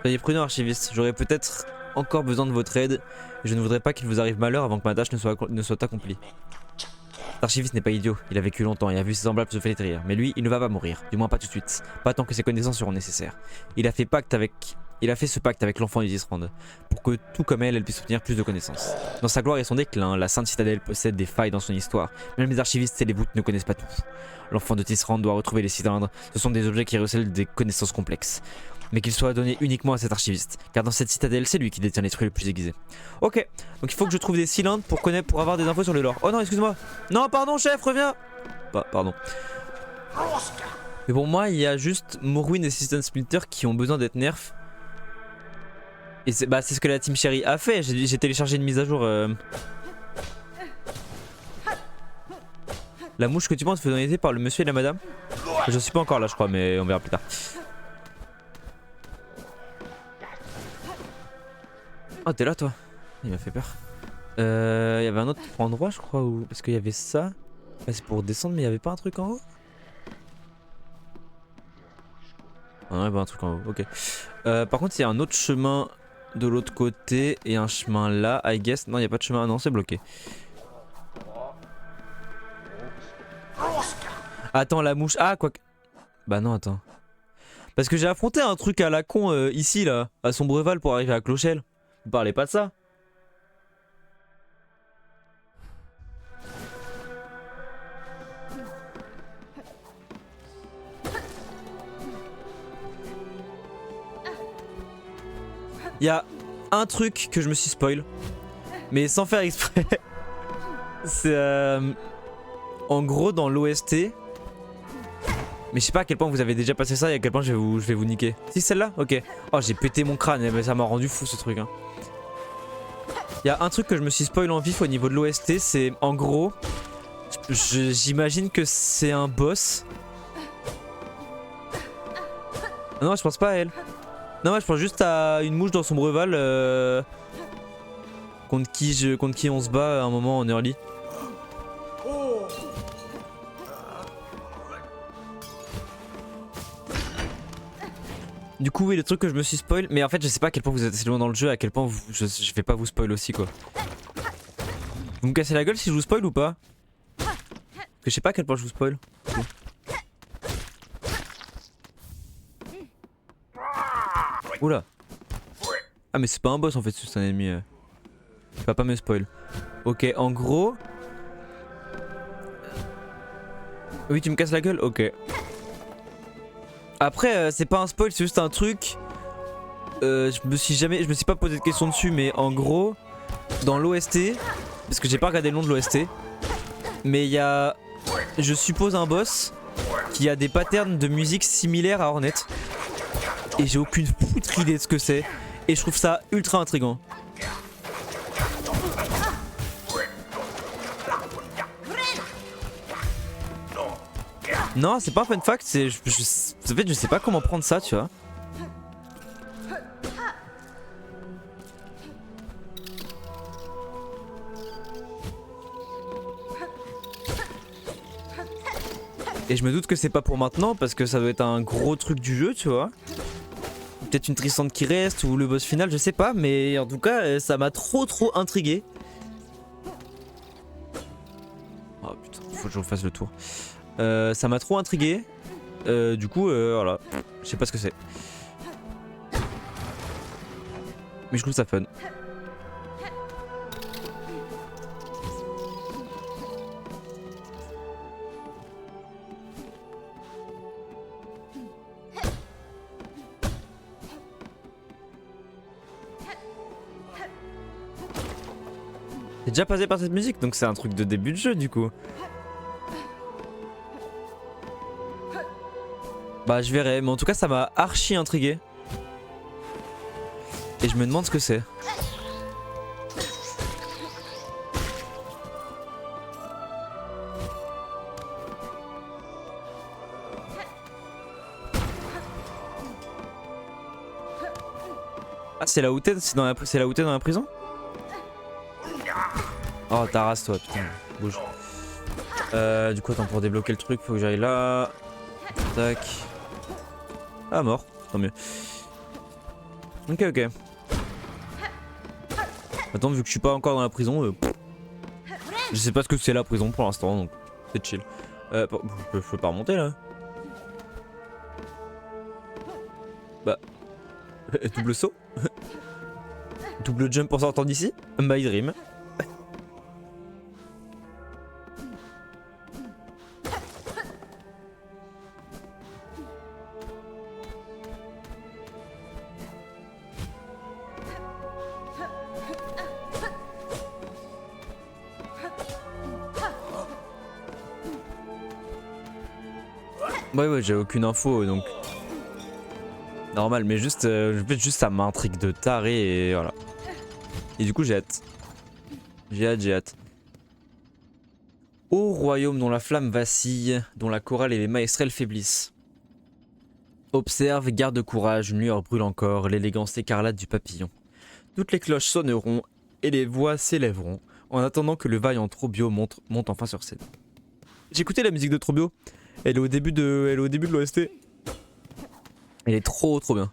Soyez prudent, archiviste. J'aurai peut-être encore besoin de votre aide. Et je ne voudrais pas qu'il vous arrive malheur avant que ma tâche ne soit accomplie. L'archiviste n'est pas idiot. Il a vécu longtemps et a vu ses semblables se flétrir. Mais lui, il ne va pas mourir. Du moins pas tout de suite. Pas tant que ses connaissances seront nécessaires. Il a fait ce pacte avec l'enfant du Tisserand. Pour que, tout comme elle puisse obtenir plus de connaissances. Dans sa gloire et son déclin, la Sainte Citadelle possède des failles dans son histoire. Même les archivistes et les voûtes ne connaissent pas tout. L'enfant de Tisserand doit retrouver les cylindres. Ce sont des objets qui recèlent des connaissances complexes. Mais qu'il soit donné uniquement à cet archiviste. Car dans cette citadelle, c'est lui qui détient l'esprit le plus aiguisé. Ok, donc il faut que je trouve des cylindres pour avoir des infos sur le lore. Oh non, excuse-moi. Non, pardon, chef, reviens. Bah, pardon. Mais pour moi, il y a juste Morrowind et System Splinter qui ont besoin d'être nerfs. Et c'est ce que la Team Cherry a fait. J'ai téléchargé une mise à jour. La mouche que tu penses fait donner par le monsieur et la madame. Je suis pas encore là, je crois, mais on verra plus tard. Oh, t'es là, toi? Il m'a fait peur. Il y avait un autre endroit, je crois, où... parce qu'il y avait ça. Ah, c'est pour descendre, mais il y avait pas un truc en haut? Ah non, il y avait un truc en haut, ok. Par contre, il y a un autre chemin de l'autre côté et un chemin là, I guess. Non, il n'y a pas de chemin, non, c'est bloqué. Attends, la mouche. Ah, quoi que... Bah non, attends. Parce que j'ai affronté un truc à la con ici, là, à Sombreval pour arriver à Clochelle. Vous parlez pas de ça? Il y a un truc que je me suis spoil, mais sans faire exprès. C'est en gros dans l'OST. Mais je sais pas à quel point vous avez déjà passé ça et à quel point je vais vous niquer. Si, celle-là? Ok. Oh, j'ai pété mon crâne, mais ça m'a rendu fou ce truc. Hein. Il y a un truc que je me suis spoil en vif au niveau de l'OST, c'est en gros, j'imagine que c'est un boss. Ah non, je pense pas à elle. Non, je pense juste à une mouche dans son breval contre qui on se bat à un moment en early. Du coup, oui, le truc que je me suis spoil, mais en fait, je sais pas à quel point vous êtes assez loin dans le jeu, à quel point je vais pas vous spoil aussi, quoi. Vous me cassez la gueule si je vous spoil ou pas? Parce que je sais pas à quel point je vous spoil. Oula. Ah, mais c'est pas un boss en fait, c'est un ennemi. Tu vas pas me spoil. Ok, en gros. Oui, tu me casses la gueule? Ok. Après, c'est pas un spoil, c'est juste un truc. Je me suis pas posé de question dessus, mais en gros, dans l'OST, parce que j'ai pas regardé le nom de l'OST, mais il y a, je suppose, un boss qui a des patterns de musique similaires à Hornet. Et j'ai aucune foutre idée de ce que c'est. Et je trouve ça ultra intriguant. Non, c'est pas un fun fact, c'est. En fait, je sais pas comment prendre ça, tu vois. Et je me doute que c'est pas pour maintenant parce que ça doit être un gros truc du jeu, tu vois. Peut-être une Tristande qui reste ou le boss final, je sais pas, mais en tout cas, ça m'a trop intrigué. Oh putain, faut que je refasse le tour. Ça m'a trop intrigué. Du coup, voilà. Je sais pas ce que c'est. Mais je trouve ça fun. J'ai déjà passé par cette musique, donc c'est un truc de début de jeu du coup. Bah je verrai, mais en tout cas ça m'a archi intrigué. Et je me demande ce que c'est. Ah c'est là où t'es, c'est là où t'es dans la prison? Oh ta race toi, putain, bouge. Du coup attends, pour débloquer le truc faut que j'aille là. Tac. Ah mort, tant mieux. Ok ok. Attends, vu que je suis pas encore dans la prison, je sais pas ce que c'est la prison pour l'instant, donc c'est chill. Je peux pas remonter là. Bah. Double saut. Double jump en sortant d'ici. My dream. Ouais j'ai aucune info donc normal, mais juste ça m'intrigue de taré et voilà. Et du coup j'ai hâte. J'ai hâte. Ô royaume dont la flamme vacille, dont la chorale et les maestrels faiblissent. Observe, garde courage, une lueur brûle encore, l'élégance écarlate du papillon. Toutes les cloches sonneront et les voix s'élèveront en attendant que le vaillant Trobio monte enfin sur scène. J'ai écouté la musique de Trobio. Elle est au début de l'OST. Elle est trop bien.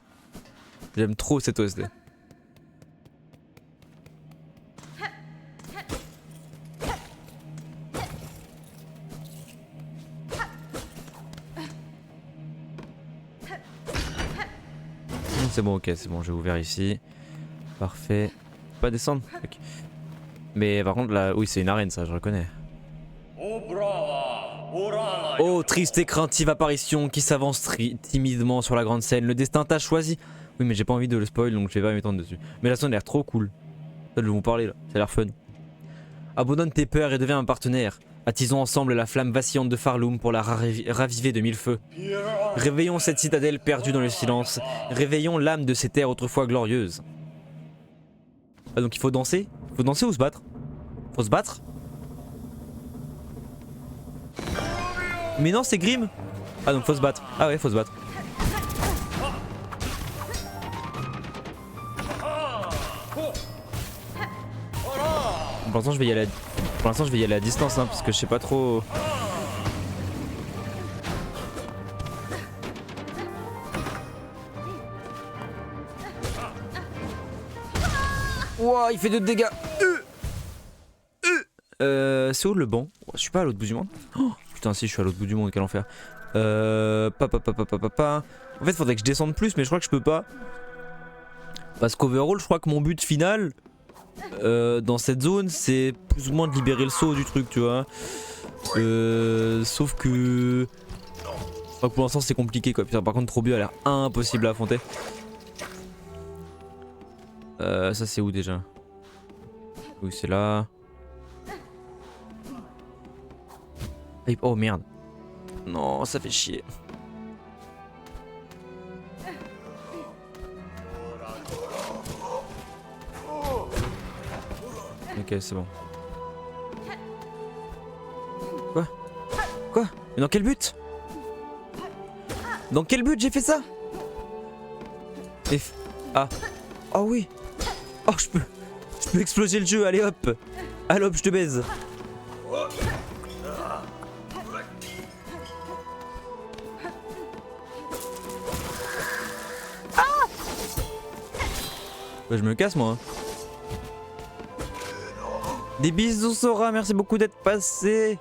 J'aime trop cette OST. C'est bon, ok, c'est bon, j'ai ouvert ici. Parfait. Pas descendre okay. Mais par contre là, oui c'est une arène ça, je reconnais. Oh, triste et craintive apparition qui s'avance timidement sur la grande scène. Le destin t'a choisi. Oui, mais j'ai pas envie de le spoil donc je vais pas m'étendre dessus. Mais la scène a l'air trop cool. Ça, je vais vous parler là, ça a l'air fun. Abandonne tes peurs et deviens un partenaire. Attisons ensemble la flamme vacillante de Farloum pour la raviver de mille feux. Réveillons cette citadelle perdue dans le silence. Réveillons l'âme de ces terres autrefois glorieuses. Ah, donc il faut danser? Faut danser ou se battre? Faut se battre? Mais non, c'est Grim. Ah donc faut se battre. Ah ouais, faut se battre. Pour l'instant je vais y aller à la distance hein, parce que je sais pas trop. Wouah, il fait 2 dégâts. C'est où le banc? Je suis pas à l'autre bout du monde. Oh, putain si, je suis à l'autre bout du monde, quel enfer. En fait faudrait que je descende plus mais je crois que je peux pas. Parce qu'overall je crois que mon but final dans cette zone c'est plus ou moins de libérer le saut du truc, tu vois. Sauf que... je crois que pour l'instant c'est compliqué quoi. Putain, par contre Trobio a l'air impossible à affronter. Ça c'est où déjà? Oui c'est là. Oh merde. Non, ça fait chier. Ok, c'est bon. Quoi? Quoi? Mais dans quel but? Dans quel but j'ai fait ça? F. Ah. Oh oui. Oh, je peux exploser le jeu, allez hop. Allez hop, je te baise. Bah, je me casse moi. Des bisous Sora, merci beaucoup d'être passé.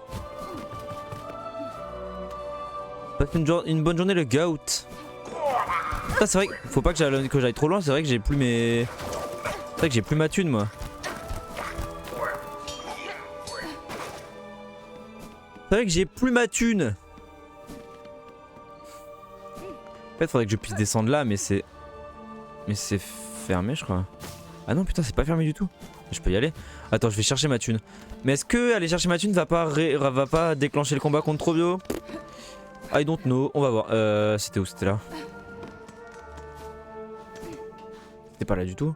Passe une bonne journée le goat. Ah, c'est vrai que faut pas que j'aille trop loin, c'est vrai que j'ai plus mes... c'est vrai que j'ai plus ma thune moi. C'est vrai que j'ai plus ma thune. En fait faudrait que je puisse descendre là mais c'est... mais c'est fermé je crois. Ah non putain c'est pas fermé du tout. Je peux y aller. Attends, je vais chercher ma thune. Mais est-ce que aller chercher ma thune va pas déclencher le combat contre Trobio? I don't know, on va voir. C'était où? C'était là. C'était pas là du tout.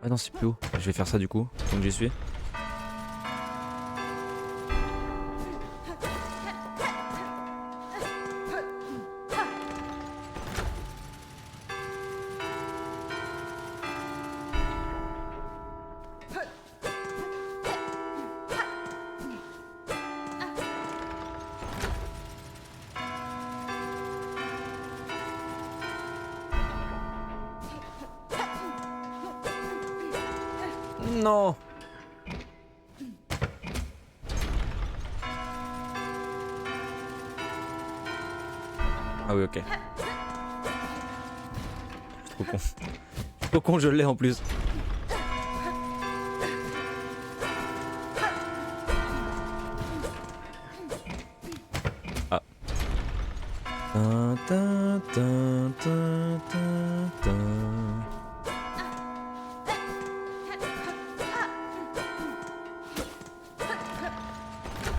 Ah non, c'est plus haut. Je vais faire ça du coup, donc j'y suis. Non. Ah oui, ok. Trop con. Trop con, je l'ai en plus. Ah. Tin, tin, tin, tin, tin.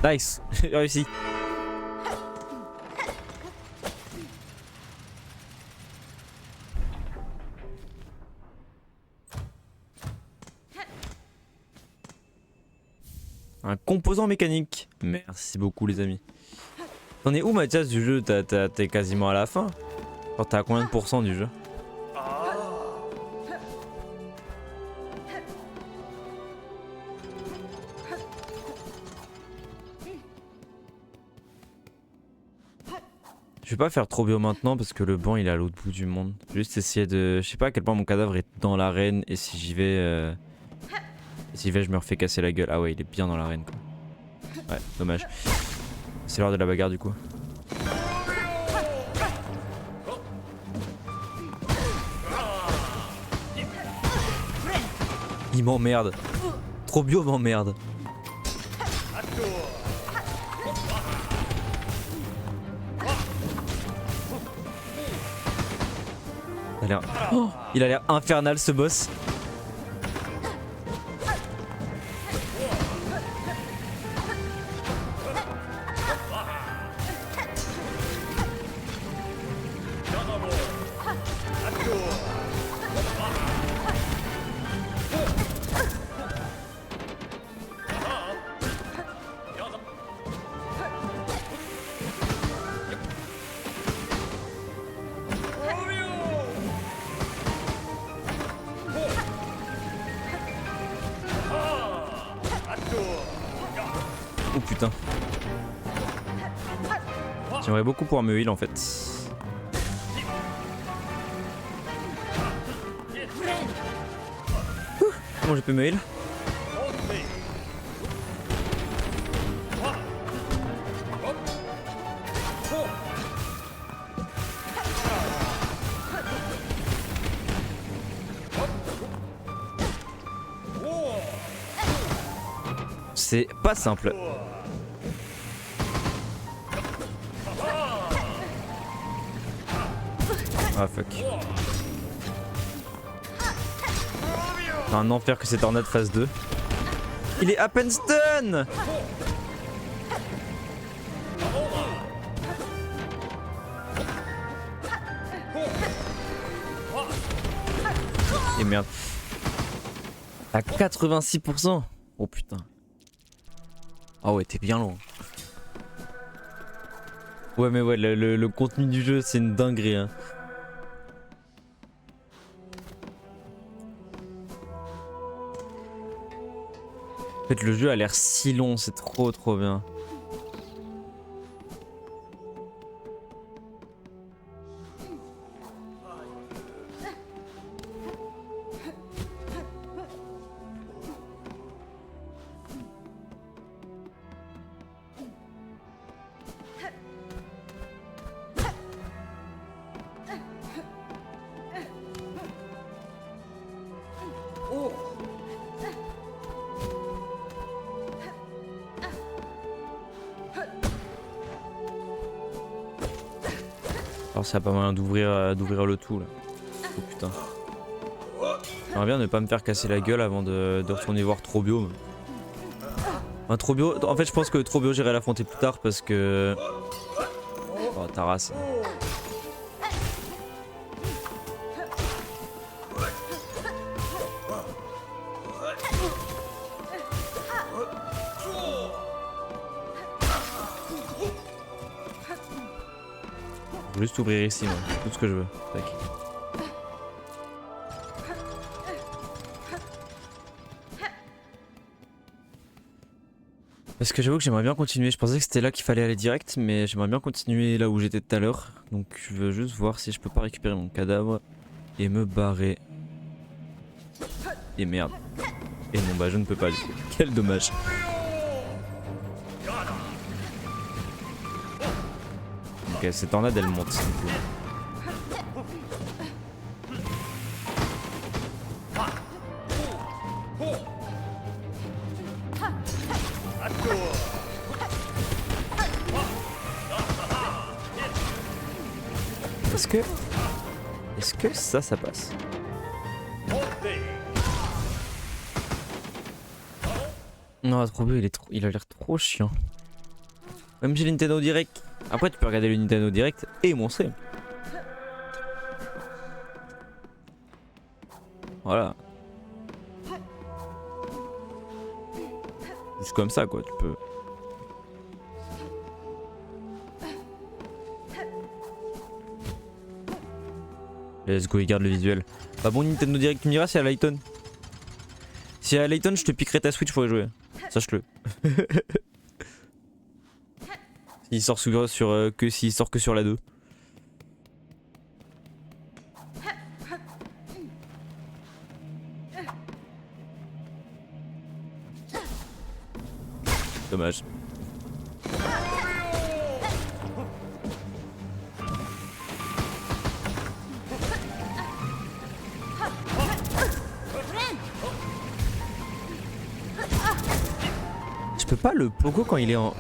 Nice, j'ai réussi. Un composant mécanique. Merci beaucoup les amis. T'en es où Mathias du jeu? T'es quasiment à la fin. Alors t'as combien de pourcents du jeu? Je vais pas faire trop bio maintenant parce que le banc il est à l'autre bout du monde. Juste essayer de... Je sais pas à quel point mon cadavre est dans l'arène et si j'y vais... Si j'y vais je me refais casser la gueule. Ah ouais il est bien dans l'arène quoi. Ouais dommage. C'est l'heure de la bagarre du coup. Il m'emmerde. Trobio m'emmerde. Oh, il a l'air infernal ce boss. Oh putain. J'aimerais beaucoup pouvoir me heal en fait. Comment je peux me heal? C'est pas simple. Ah fuck. C'est un enfer que cette tornade phase 2. Il est à peine stun. Et merde. À 86%. Oh putain. Ah ouais t'es bien loin. Ouais mais ouais le contenu du jeu c'est une dinguerie hein. En fait le jeu a l'air si long, c'est trop bien. Alors ça a pas moyen d'ouvrir le tout là. Oh putain. J'aimerais bien ne pas me faire casser la gueule avant de retourner voir Trobio. Un Trobio, en fait je pense que Trobio j'irai l'affronter plus tard parce que... Oh ta race. Je veux juste ouvrir ici, moi. Tout ce que je veux. Tac. Parce que j'avoue que j'aimerais bien continuer. Je pensais que c'était là qu'il fallait aller direct, mais j'aimerais bien continuer là où j'étais tout à l'heure. Donc je veux juste voir si je peux pas récupérer mon cadavre et me barrer. Et merde. Et non, bah je ne peux pas. Quel dommage. Ok, cette tornade elle monte. Est-ce que ça passe? Non, trop beau, il a l'air trop chiant. Même j'ai le Nintendo Direct. Après, tu peux regarder le Nintendo Direct et mon stream. Voilà. Juste comme ça, quoi, tu peux. Let's go, il garde le visuel. Bah bon, Nintendo Direct, tu me diras si à Layton. Si à Layton, je te piquerai ta Switch pour y jouer. Sache-le. Il sort que s'il sort que sur la 2. Dommage. Je peux pas le pogo quand il est en...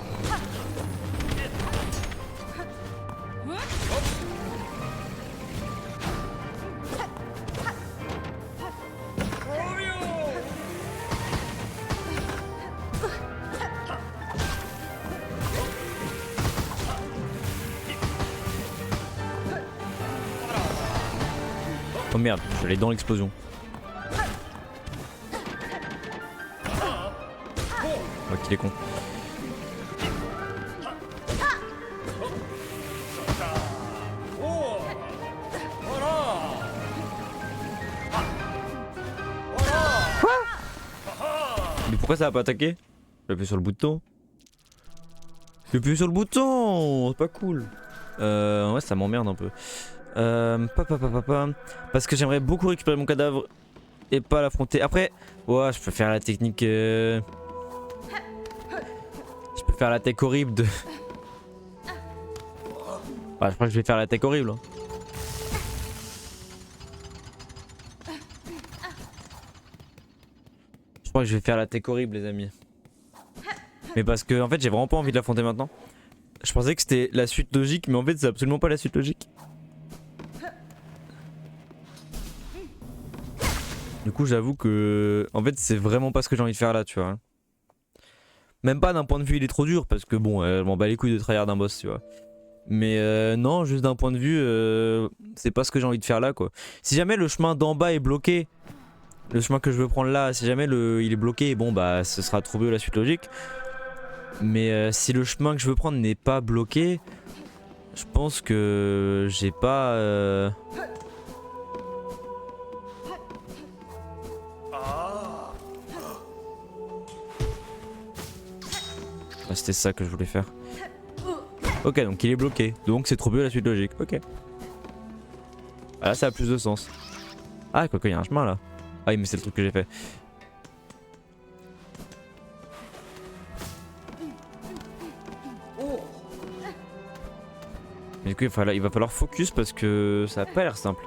Oh merde, j'allais dans l'explosion. Oh qu'il est con. Mais pourquoi ça a pas attaqué? J'ai appuyé sur le bouton. J'ai appuyé sur le bouton. C'est pas cool. Ouais, ça m'emmerde un peu. Parce que j'aimerais beaucoup récupérer mon cadavre et pas l'affronter. Après, ouais, je peux faire la technique. Je peux faire la tech horrible de. Ouais, je crois que je vais faire la tech horrible. Hein. Je crois que je vais faire la tech horrible, les amis. Mais parce que, en fait, j'ai vraiment pas envie de l'affronter maintenant. Je pensais que c'était la suite logique, mais en fait, c'est absolument pas la suite logique. Du coup, j'avoue que, en fait, c'est vraiment pas ce que j'ai envie de faire là, tu vois. Même pas d'un point de vue, il est trop dur, parce que bon, je m'en bats les couilles de tryhard d'un boss, tu vois. Mais non, juste d'un point de vue, c'est pas ce que j'ai envie de faire là, quoi. Si jamais le chemin d'en bas est bloqué, le chemin que je veux prendre là, si jamais il est bloqué, bon bah, ce sera trop bien la suite logique. Mais si le chemin que je veux prendre n'est pas bloqué, je pense que j'ai pas. C'était ça que je voulais faire. Ok, donc il est bloqué. Donc c'est trop bien la suite logique. Ok. Ah, là, ça a plus de sens. Ah, quoi qu'il y a un chemin là. Ah oui, mais c'est le truc que j'ai fait. Mais du coup, il va falloir focus parce que ça a pas l'air simple.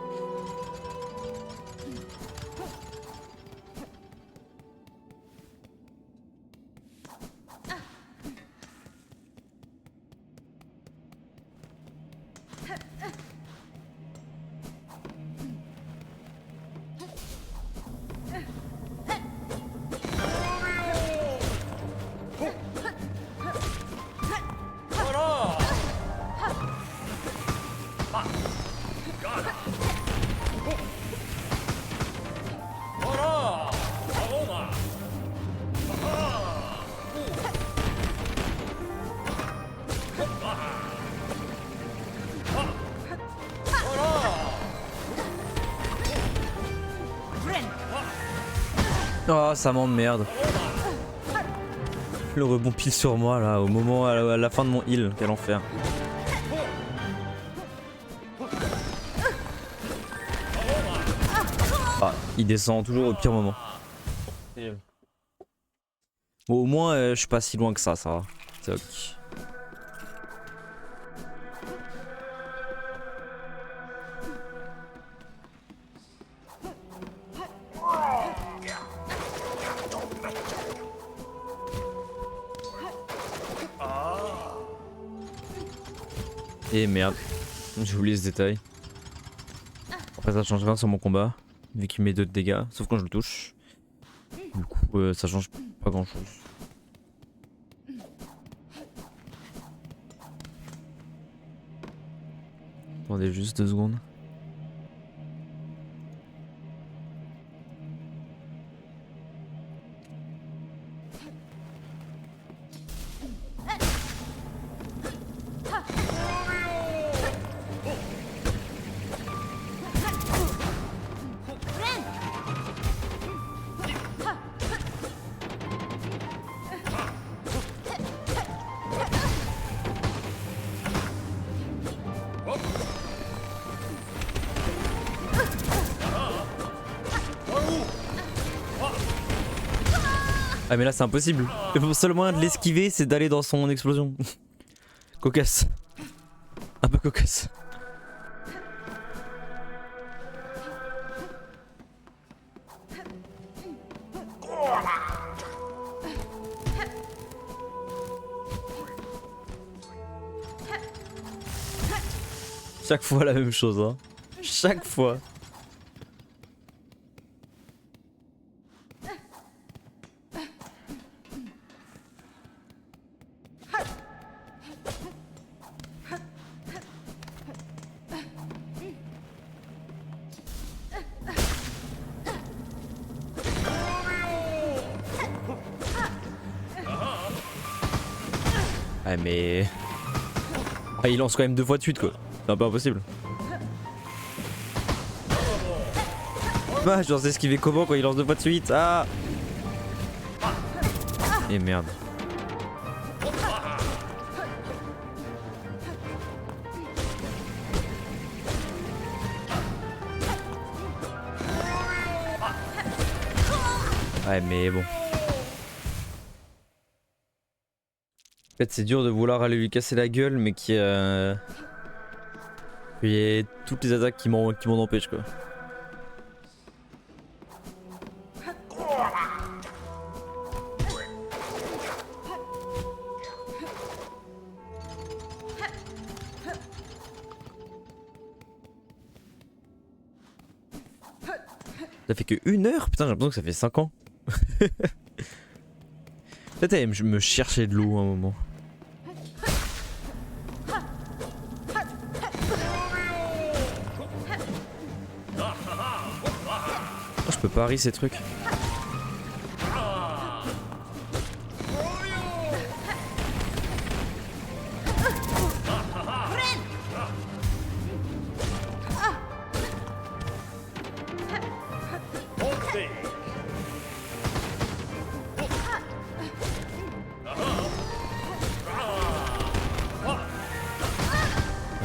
Oh, ça m'emmerde. Le rebond pile sur moi là, au moment, à la fin de mon heal. Quel enfer. Ah, il descend toujours au pire moment. Bon, au moins, je suis pas si loin que ça va. C'est ok. Et merde, j'ai oublié ce détail. Après ça change rien sur mon combat, vu qu'il met 2 de dégâts, sauf quand je le touche. Du coup ça change pas grand chose. Attendez juste 2 secondes. Ah mais là c'est impossible. Le seul moyen de l'esquiver c'est d'aller dans son explosion. Cocasse. Un peu cocasse. Chaque fois la même chose hein. Chaque fois. Ouais mais... Ah, il lance quand même 2 fois de suite quoi. C'est un peu impossible. Bah je dois esquiver comment quand il lance 2 fois de suite. Ah. Et merde. Ouais mais bon. En fait c'est dur de vouloir aller lui casser la gueule mais qu'il y ait toutes les attaques qui m'en empêchent quoi. Ça fait que 1 heure? Putain j'ai l'impression que ça fait 5 ans. Peut-être elle aime me chercher de l'eau à un moment. Oh, je peux parier ces trucs.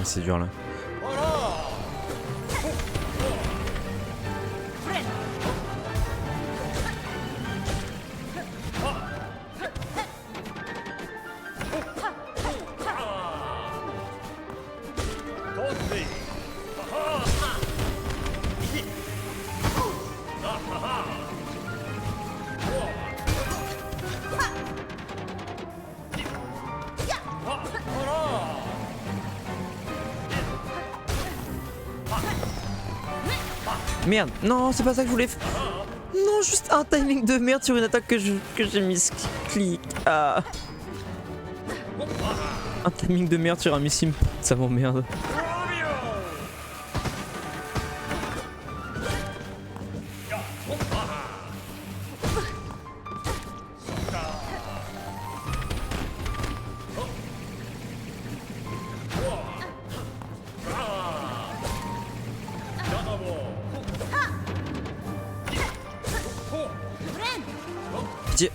C'est dur là. Merde, non, c'est pas ça que je voulais faire. Non, juste un timing de merde sur une attaque que j'ai mis clic. Ah. Un timing de merde sur un missile, ça m'emmerde. Pitié.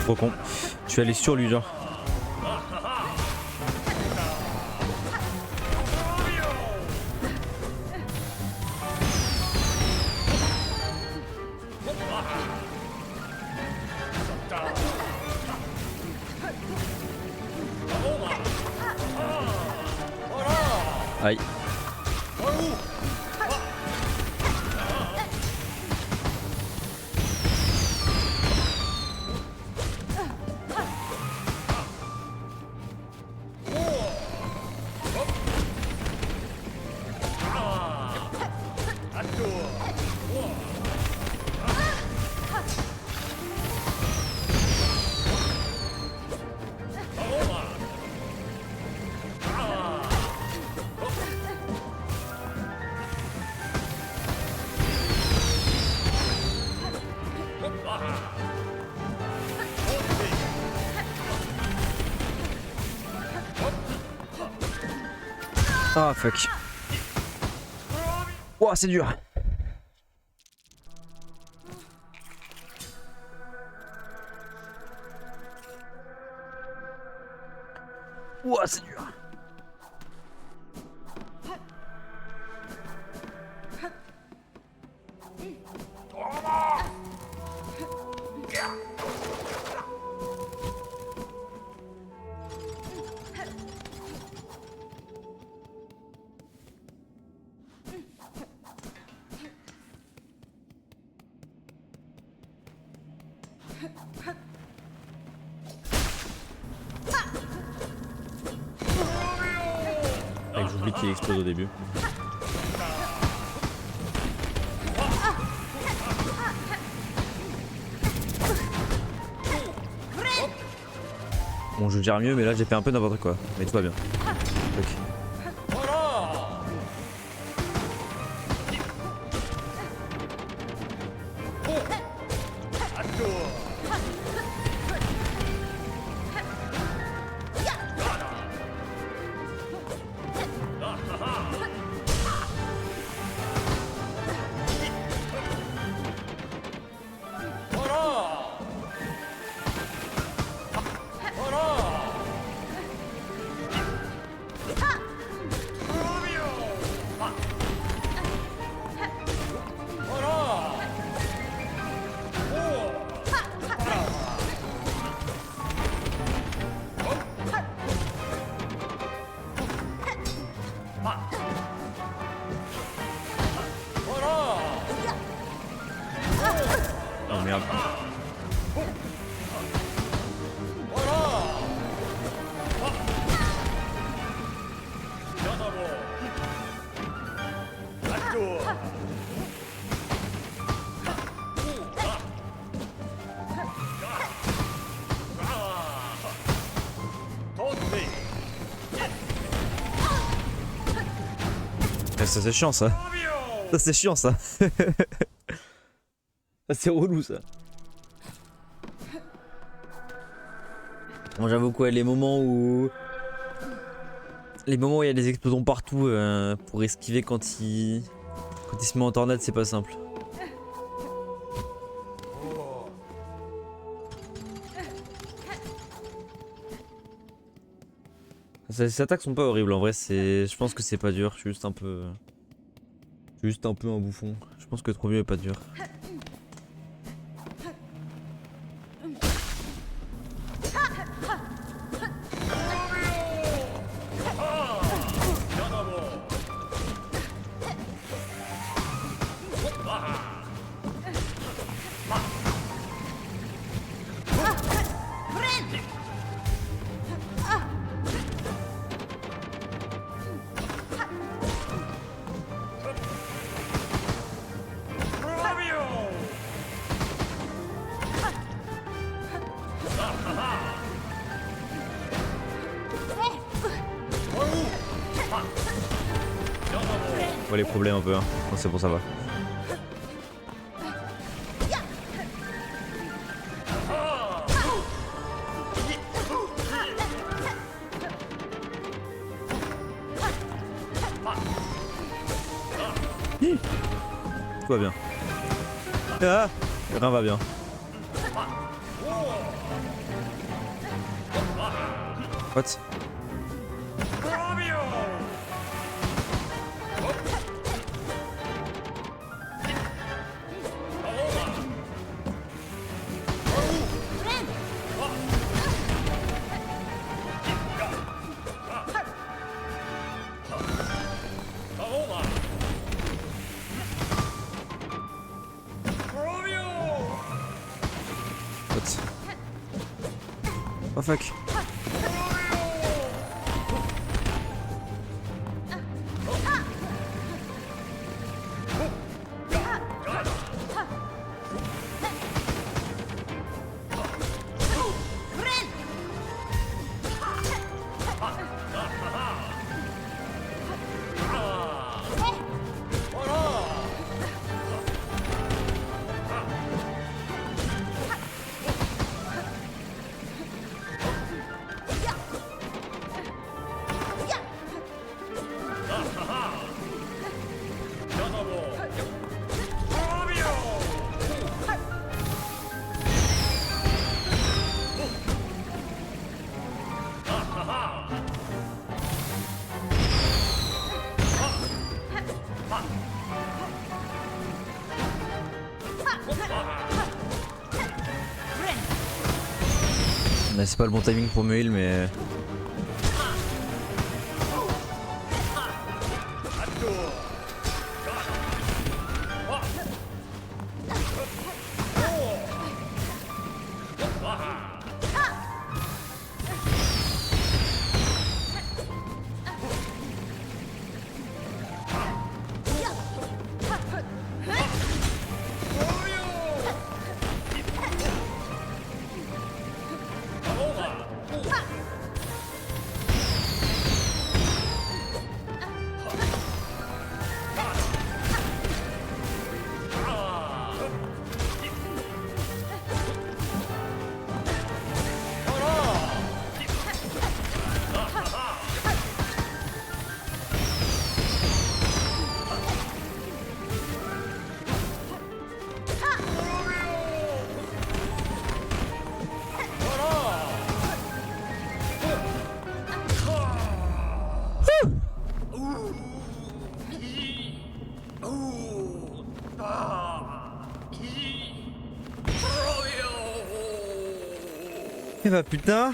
Trop con. Je suis allé sur lui genre. Aïe. Ah fuck. Ouah, c'est dur. Ouah, c'est dur. J'oublie qu'il explose au début. Bon, je gère mieux, mais là j'ai fait un peu n'importe quoi. Mais tout va bien. Okay. Oh merde. Ça c'est chiant ça. Ça c'est chiant ça. Ça c'est relou ça. Bon, j'avoue quoi, les moments où il y a des explosions partout pour esquiver quand il se met en tornade, c'est pas simple. Ces attaques sont pas horribles en vrai, je pense que c'est pas dur, je suis juste un peu un bouffon. Je pense que trop mieux est pas dur. les problèmes un peu, hein. Non, c'est bon, ça va. Tout va bien. Ah, rien va bien. What? Oh fuck. C'est pas le bon timing pour me heal, mais... Eh bah putain,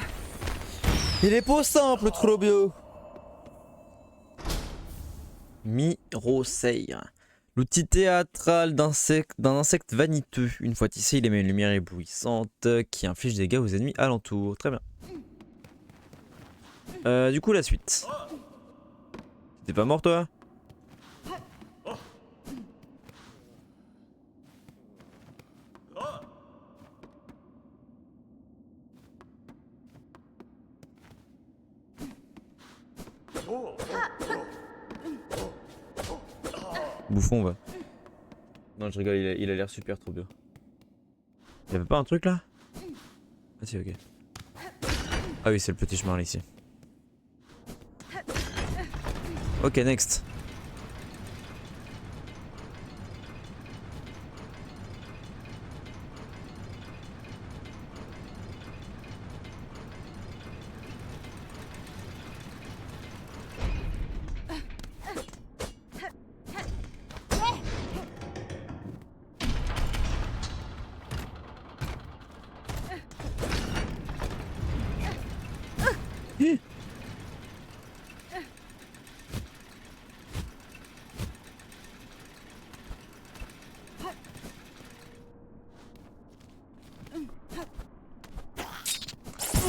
il est pas simple trop bio. Mirosei, l'outil théâtral d'un insecte vaniteux. Une fois tissé, il émet une lumière éblouissante qui inflige des dégâts aux ennemis alentours. Très bien. Du coup la suite. T'es pas mort toi? Bouffon va. Non je rigole, il a l'air super trop bien. Il y avait pas un truc là? Ah si, ok. Ah oui, c'est le petit chemin là ici. Ok, next.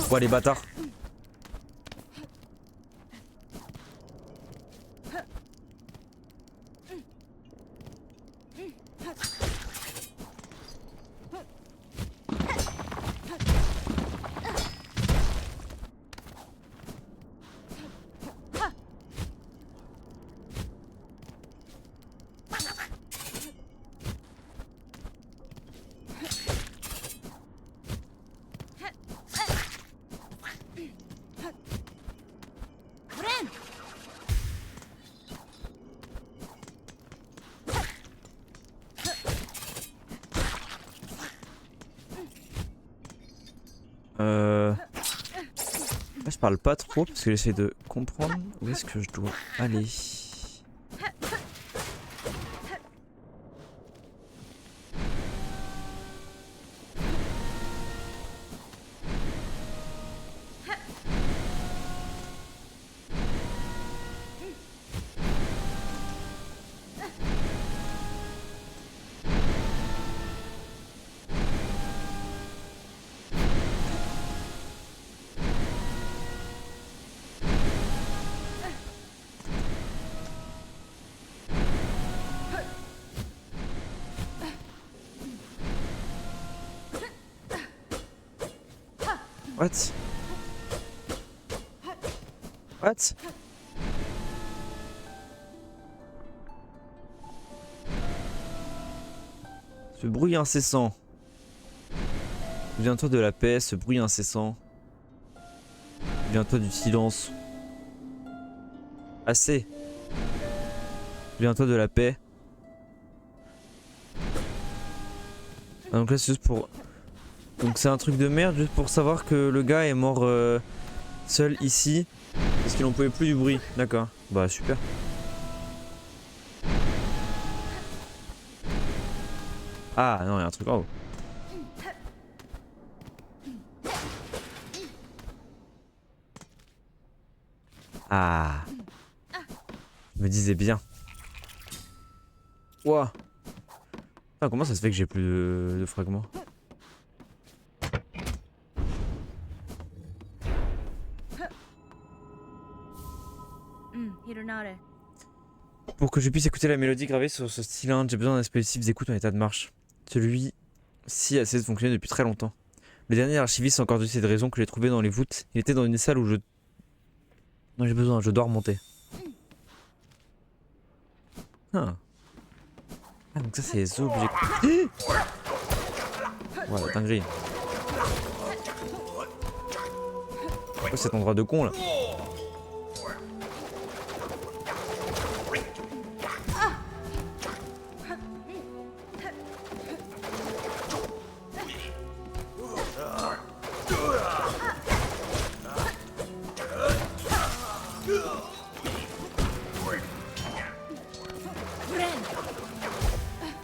Quoi les bâtards? Là, je parle pas trop parce que j'essaie de comprendre où est-ce que je dois aller. What? What? Ce bruit incessant. Souviens-toi de la paix, ce bruit incessant. Souviens-toi du silence. Assez. Souviens-toi de la paix. Ah, donc là c'est juste pour... Donc c'est un truc de merde juste pour savoir que le gars est mort seul ici. Parce qu'il en pouvait plus du bruit. D'accord. Bah super. Ah non, il y a un truc en haut. Ah. Je me disais bien. Ouah. Putain, comment ça se fait que j'ai plus de fragments? Pour que je puisse écouter la mélodie gravée sur ce cylindre, j'ai besoin d'un dispositif d'écoute en état de marche. Celui-ci a cessé de fonctionner depuis très longtemps. Le dernier archiviste a encore de cette raison que j'ai trouvé dans les voûtes. Il était dans une salle où je... Non, j'ai besoin, je dois remonter. Ah, donc ça c'est les objets... Voilà, dinguerie. C'est quoi cet endroit de con là?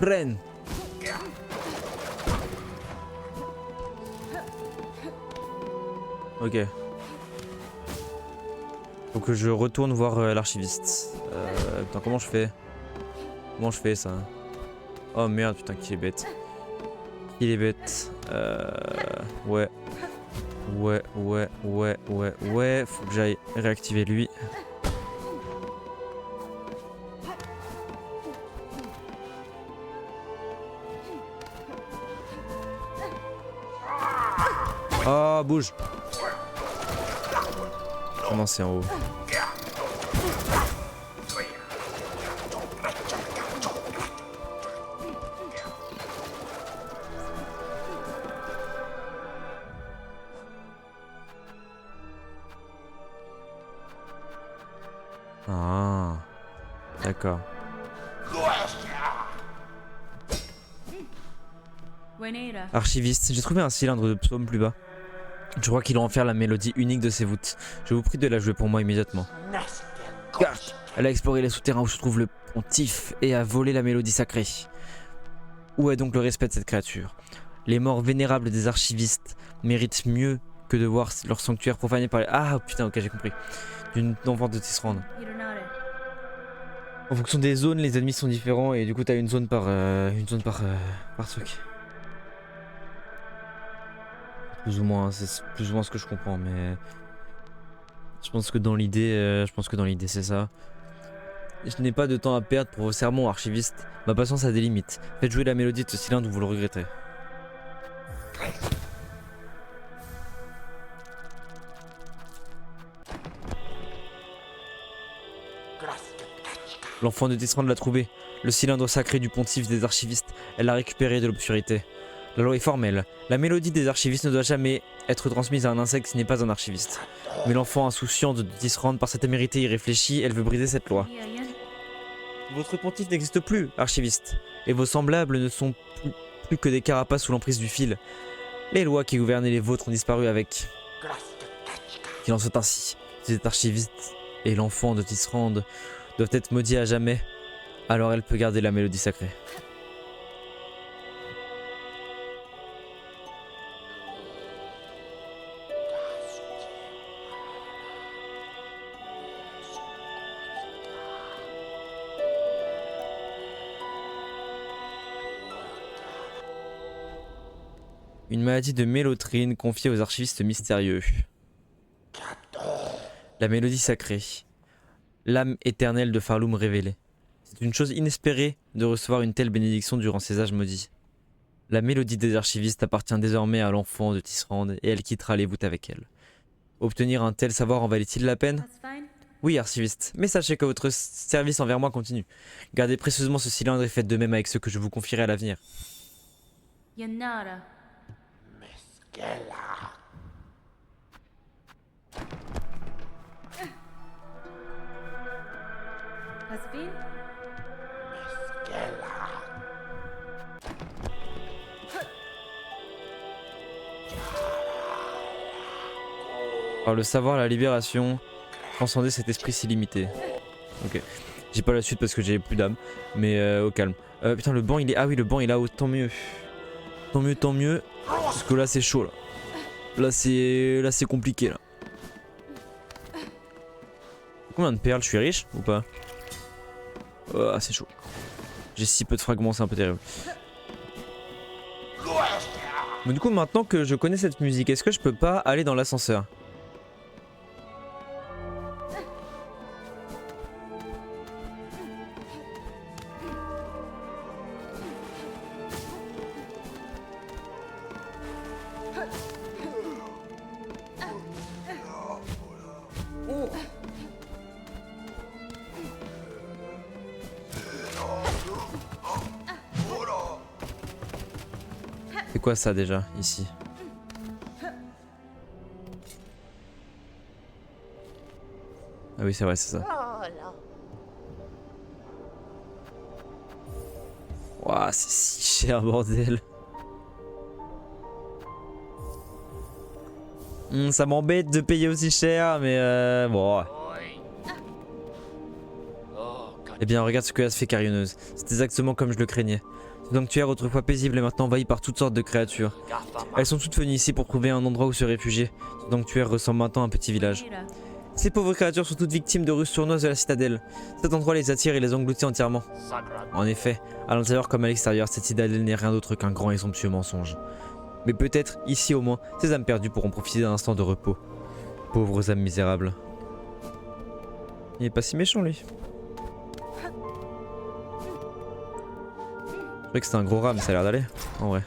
Prenne. Ok. Faut que je retourne voir l'archiviste. Putain, comment je fais? Comment je fais ça? Oh merde, putain, qu'il est bête. Il est bête. Ouais. Ouais. Faut que j'aille réactiver lui. Oh, bouge. Oh non, c'est en haut. Ah, d'accord. Archiviste, j'ai trouvé un cylindre de psaume plus bas. Je crois qu'il en faire la mélodie unique de ses voûtes. Je vous prie de la jouer pour moi immédiatement. Car elle a exploré les souterrains où se trouve le pontife et a volé la mélodie sacrée. Où est donc le respect de cette créature? Les morts vénérables des archivistes méritent mieux que de voir leur sanctuaire profané par les... Ah putain, ok, j'ai compris. D'une enfant de Tisserand. En fonction des zones, les ennemis sont différents et du coup t'as une zone par truc. Plus ou moins, c'est plus ou moins ce que je comprends, mais je pense que dans l'idée, c'est ça. Je n'ai pas de temps à perdre pour vos sermons, archivistes. Ma patience a des limites. Faites jouer la mélodie de ce cylindre ou vous le regretterez. L'enfant de Tisserand l'a trouvé. Le cylindre sacré du pontife des archivistes. Elle l'a récupéré de l'obscurité. La loi est formelle. La mélodie des archivistes ne doit jamais être transmise à un insecte qui n'est pas un archiviste. Mais l'enfant insouciant de Tisserand, par sa témérité irréfléchie, elle veut briser cette loi. Votre pontife n'existe plus, archiviste. Et vos semblables ne sont plus que des carapaces sous l'emprise du fil. Les lois qui gouvernaient les vôtres ont disparu avec. Qu'il en soit ainsi. Cet archiviste et l'enfant de Tisserand doivent être maudits à jamais. Alors elle peut garder la mélodie sacrée. Une maladie de mélotrine confiée aux archivistes mystérieux. La mélodie sacrée. L'âme éternelle de Farloum révélée. C'est une chose inespérée de recevoir une telle bénédiction durant ces âges maudits. La mélodie des archivistes appartient désormais à l'enfant de Tisserand et elle quittera les voûtes avec elle. Obtenir un tel savoir en valait-il la peine? Oui, archiviste, mais sachez que votre service envers moi continue. Gardez précieusement ce cylindre et faites de même avec ceux que je vous confierai à l'avenir. Yanara. Hasbin? Par le savoir, la libération, transcender cet esprit si limité. Ok. J'ai pas la suite parce que j'ai plus d'âme, mais au calme. Putain, le banc il est. Ah oui, le banc il est là-haut, tant mieux. Tant mieux, tant mieux. Parce que là c'est chaud là. Là c'est compliqué là. Combien de perles? Je suis riche ou pas? Ah, c'est chaud. J'ai si peu de fragments, c'est un peu terrible. Mais du coup, maintenant que je connais cette musique, est-ce que je peux pas aller dans l'ascenseur? C'est quoi ça déjà, ici? Ah oui, c'est vrai, c'est ça. Ouah, c'est si cher, bordel. Ça m'embête de payer aussi cher, mais bon. Eh bien, regarde ce que a fait Carionneuse. C'est exactement comme je le craignais. Ce sanctuaire autrefois paisible est maintenant envahi par toutes sortes de créatures. Elles sont toutes venues ici pour trouver un endroit où se réfugier. Ce sanctuaire ressemble maintenant à un petit village. Ces pauvres créatures sont toutes victimes de ruses sournoises de la citadelle. Cet endroit les attire et les engloutit entièrement. En effet, à l'intérieur comme à l'extérieur, cette citadelle n'est rien d'autre qu'un grand et somptueux mensonge. Mais peut-être, ici au moins, ces âmes perdues pourront profiter d'un instant de repos. Pauvres âmes misérables. Il est pas si méchant lui. Je croyais que c'était un gros rat, mais ça a l'air d'aller, en vrai.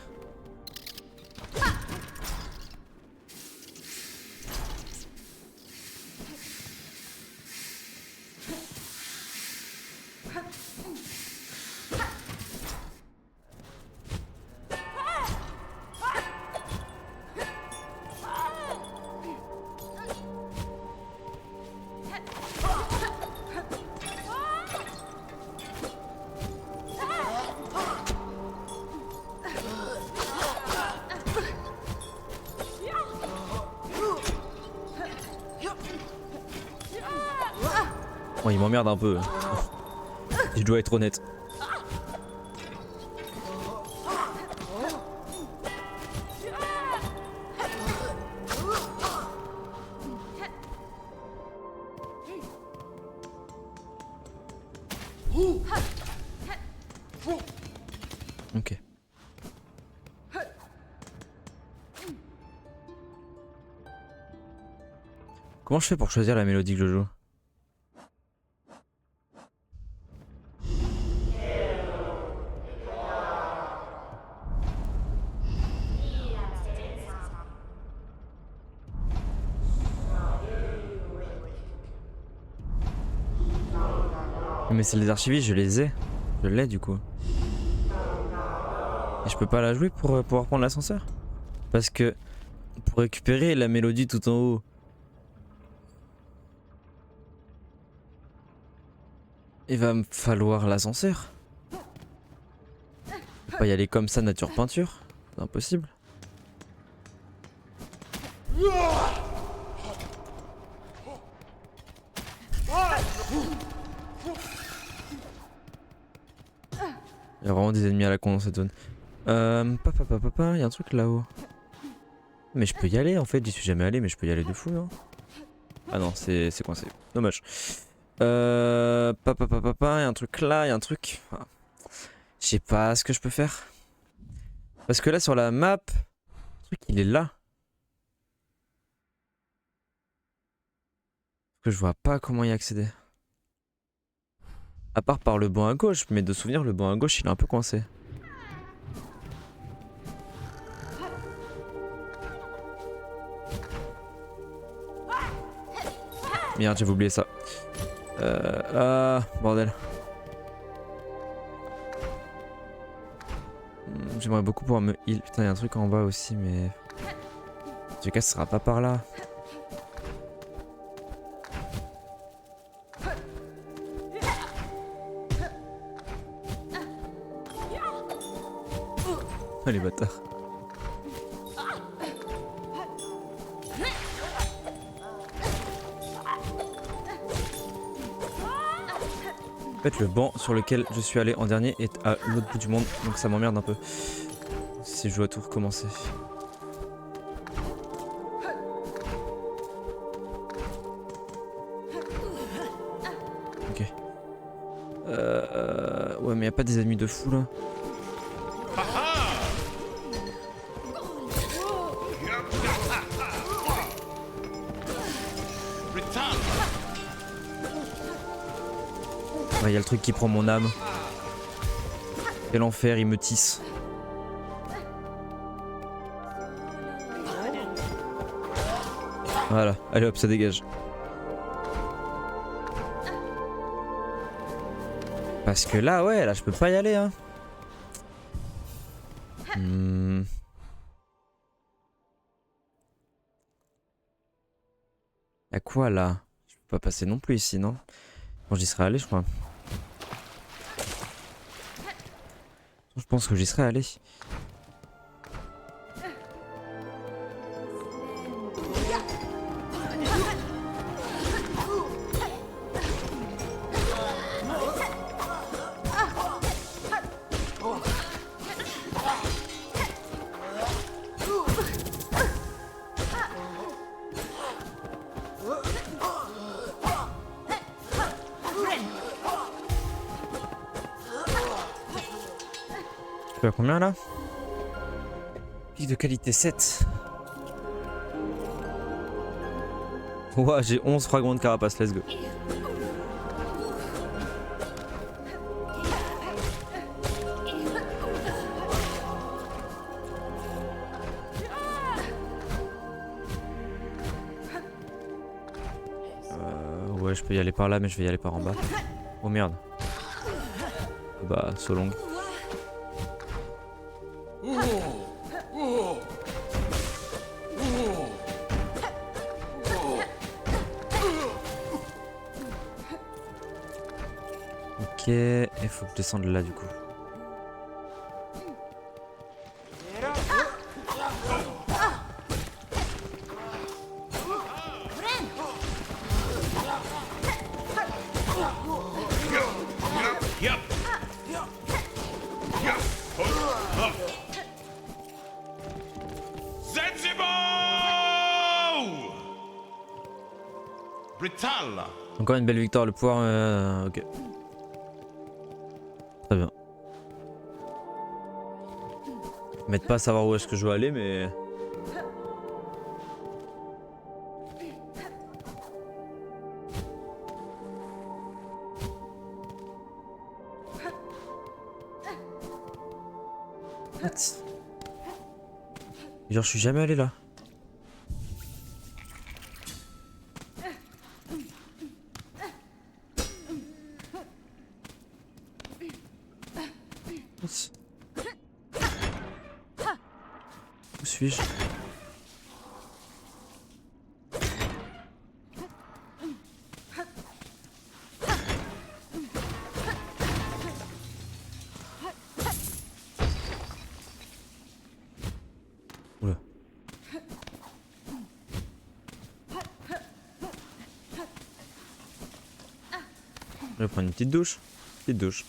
Bon, il m'emmerde un peu. Je dois être honnête. Ok. Comment je fais pour choisir la mélodie que je joue? Mais c'est les archivistes, je les ai. Je l'ai du coup. Et je peux pas la jouer pour pouvoir prendre l'ascenseur? Parce que pour récupérer la mélodie tout en haut, il va me falloir l'ascenseur. Je peux pas y aller comme ça nature peinture. C'est impossible. Il y a vraiment des ennemis à la con dans cette zone. Il y a un truc là-haut. Mais je peux y aller en fait, j'y suis jamais allé, mais je peux y aller de fou, non? Ah non, c'est coincé. Dommage. Il y a un truc là, il y a un truc. Ah. Je sais pas ce que je peux faire. Parce que là sur la map, le truc il est là. Que je vois pas comment y accéder. À part par le banc à gauche, mais de souvenir, le banc à gauche il est un peu coincé. Merde, j'avais oublié ça. Ah, bordel. J'aimerais beaucoup pouvoir me heal. Putain, il y a un truc en bas aussi, mais. En tout cas, ce sera pas par là. Ah, les bâtards. En fait, le banc sur lequel je suis allé en dernier est à l'autre bout du monde, donc ça m'emmerde un peu. Si je dois tout recommencer. Ok. Ouais, mais y a pas des ennemis de fou là. Ouais, y a le truc qui prend mon âme. Quel enfer, il me tisse. Voilà, allez hop, ça dégage. Parce que là, ouais, là je peux pas y aller, hein. Y'a quoi là? Je peux pas passer non plus ici, non? Bon, j'y serais allé, je crois. Je pense que j'y serais allé. Tu as combien là? Pic de qualité 7. Ouah, j'ai 11 fragments de carapace, let's go. Ouais, je peux y aller par là, mais je vais y aller par en bas. Oh merde. Bah, so long. Ok, il faut que je descende là du coup. Encore une belle victoire, le pouvoir. Ok. Très bien. M'aide pas à savoir où est-ce que je dois aller, mais. What? Genre, je suis jamais allé là. Où suis-je? Oula. Je vais prendre une petite douche. Petite douche.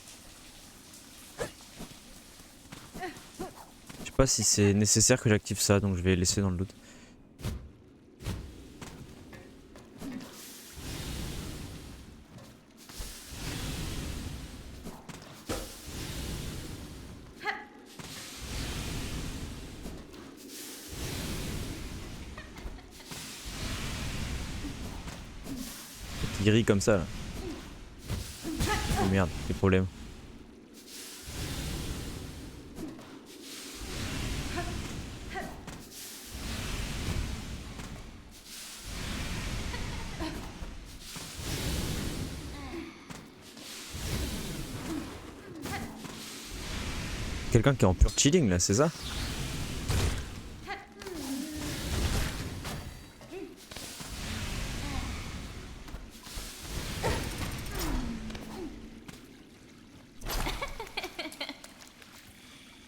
Je sais pas si c'est nécessaire que j'active ça, donc je vais laisser dans le doute. Il rit comme ça là. Oh merde, des problèmes. Quelqu'un qui est en pur chilling là, c'est ça?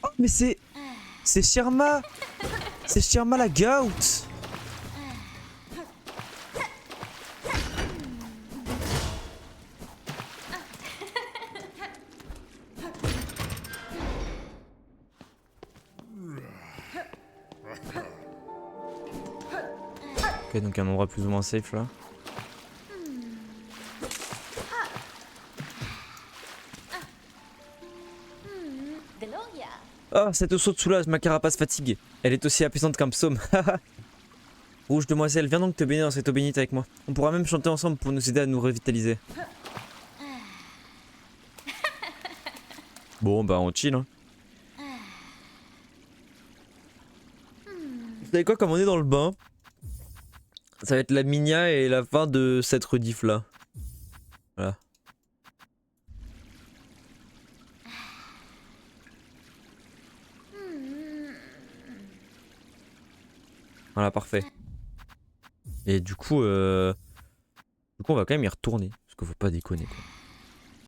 Oh mais c'est Shirma. C'est Shirma la goat. Ok, donc un endroit plus ou moins safe là. Oh, cette eau saute soulage ma carapace fatiguée. Elle est aussi apaisante qu'un psaume. Rouge demoiselle, viens donc te baigner dans cette eau bénite avec moi. On pourra même chanter ensemble pour nous aider à nous revitaliser. Bon, bah on chill hein. Vous savez quoi, comme on est dans le bain, ça va être la minia et la fin de cette rediff là. Voilà. Voilà, parfait. Et du coup on va quand même y retourner. Parce qu'il faut pas déconner quoi.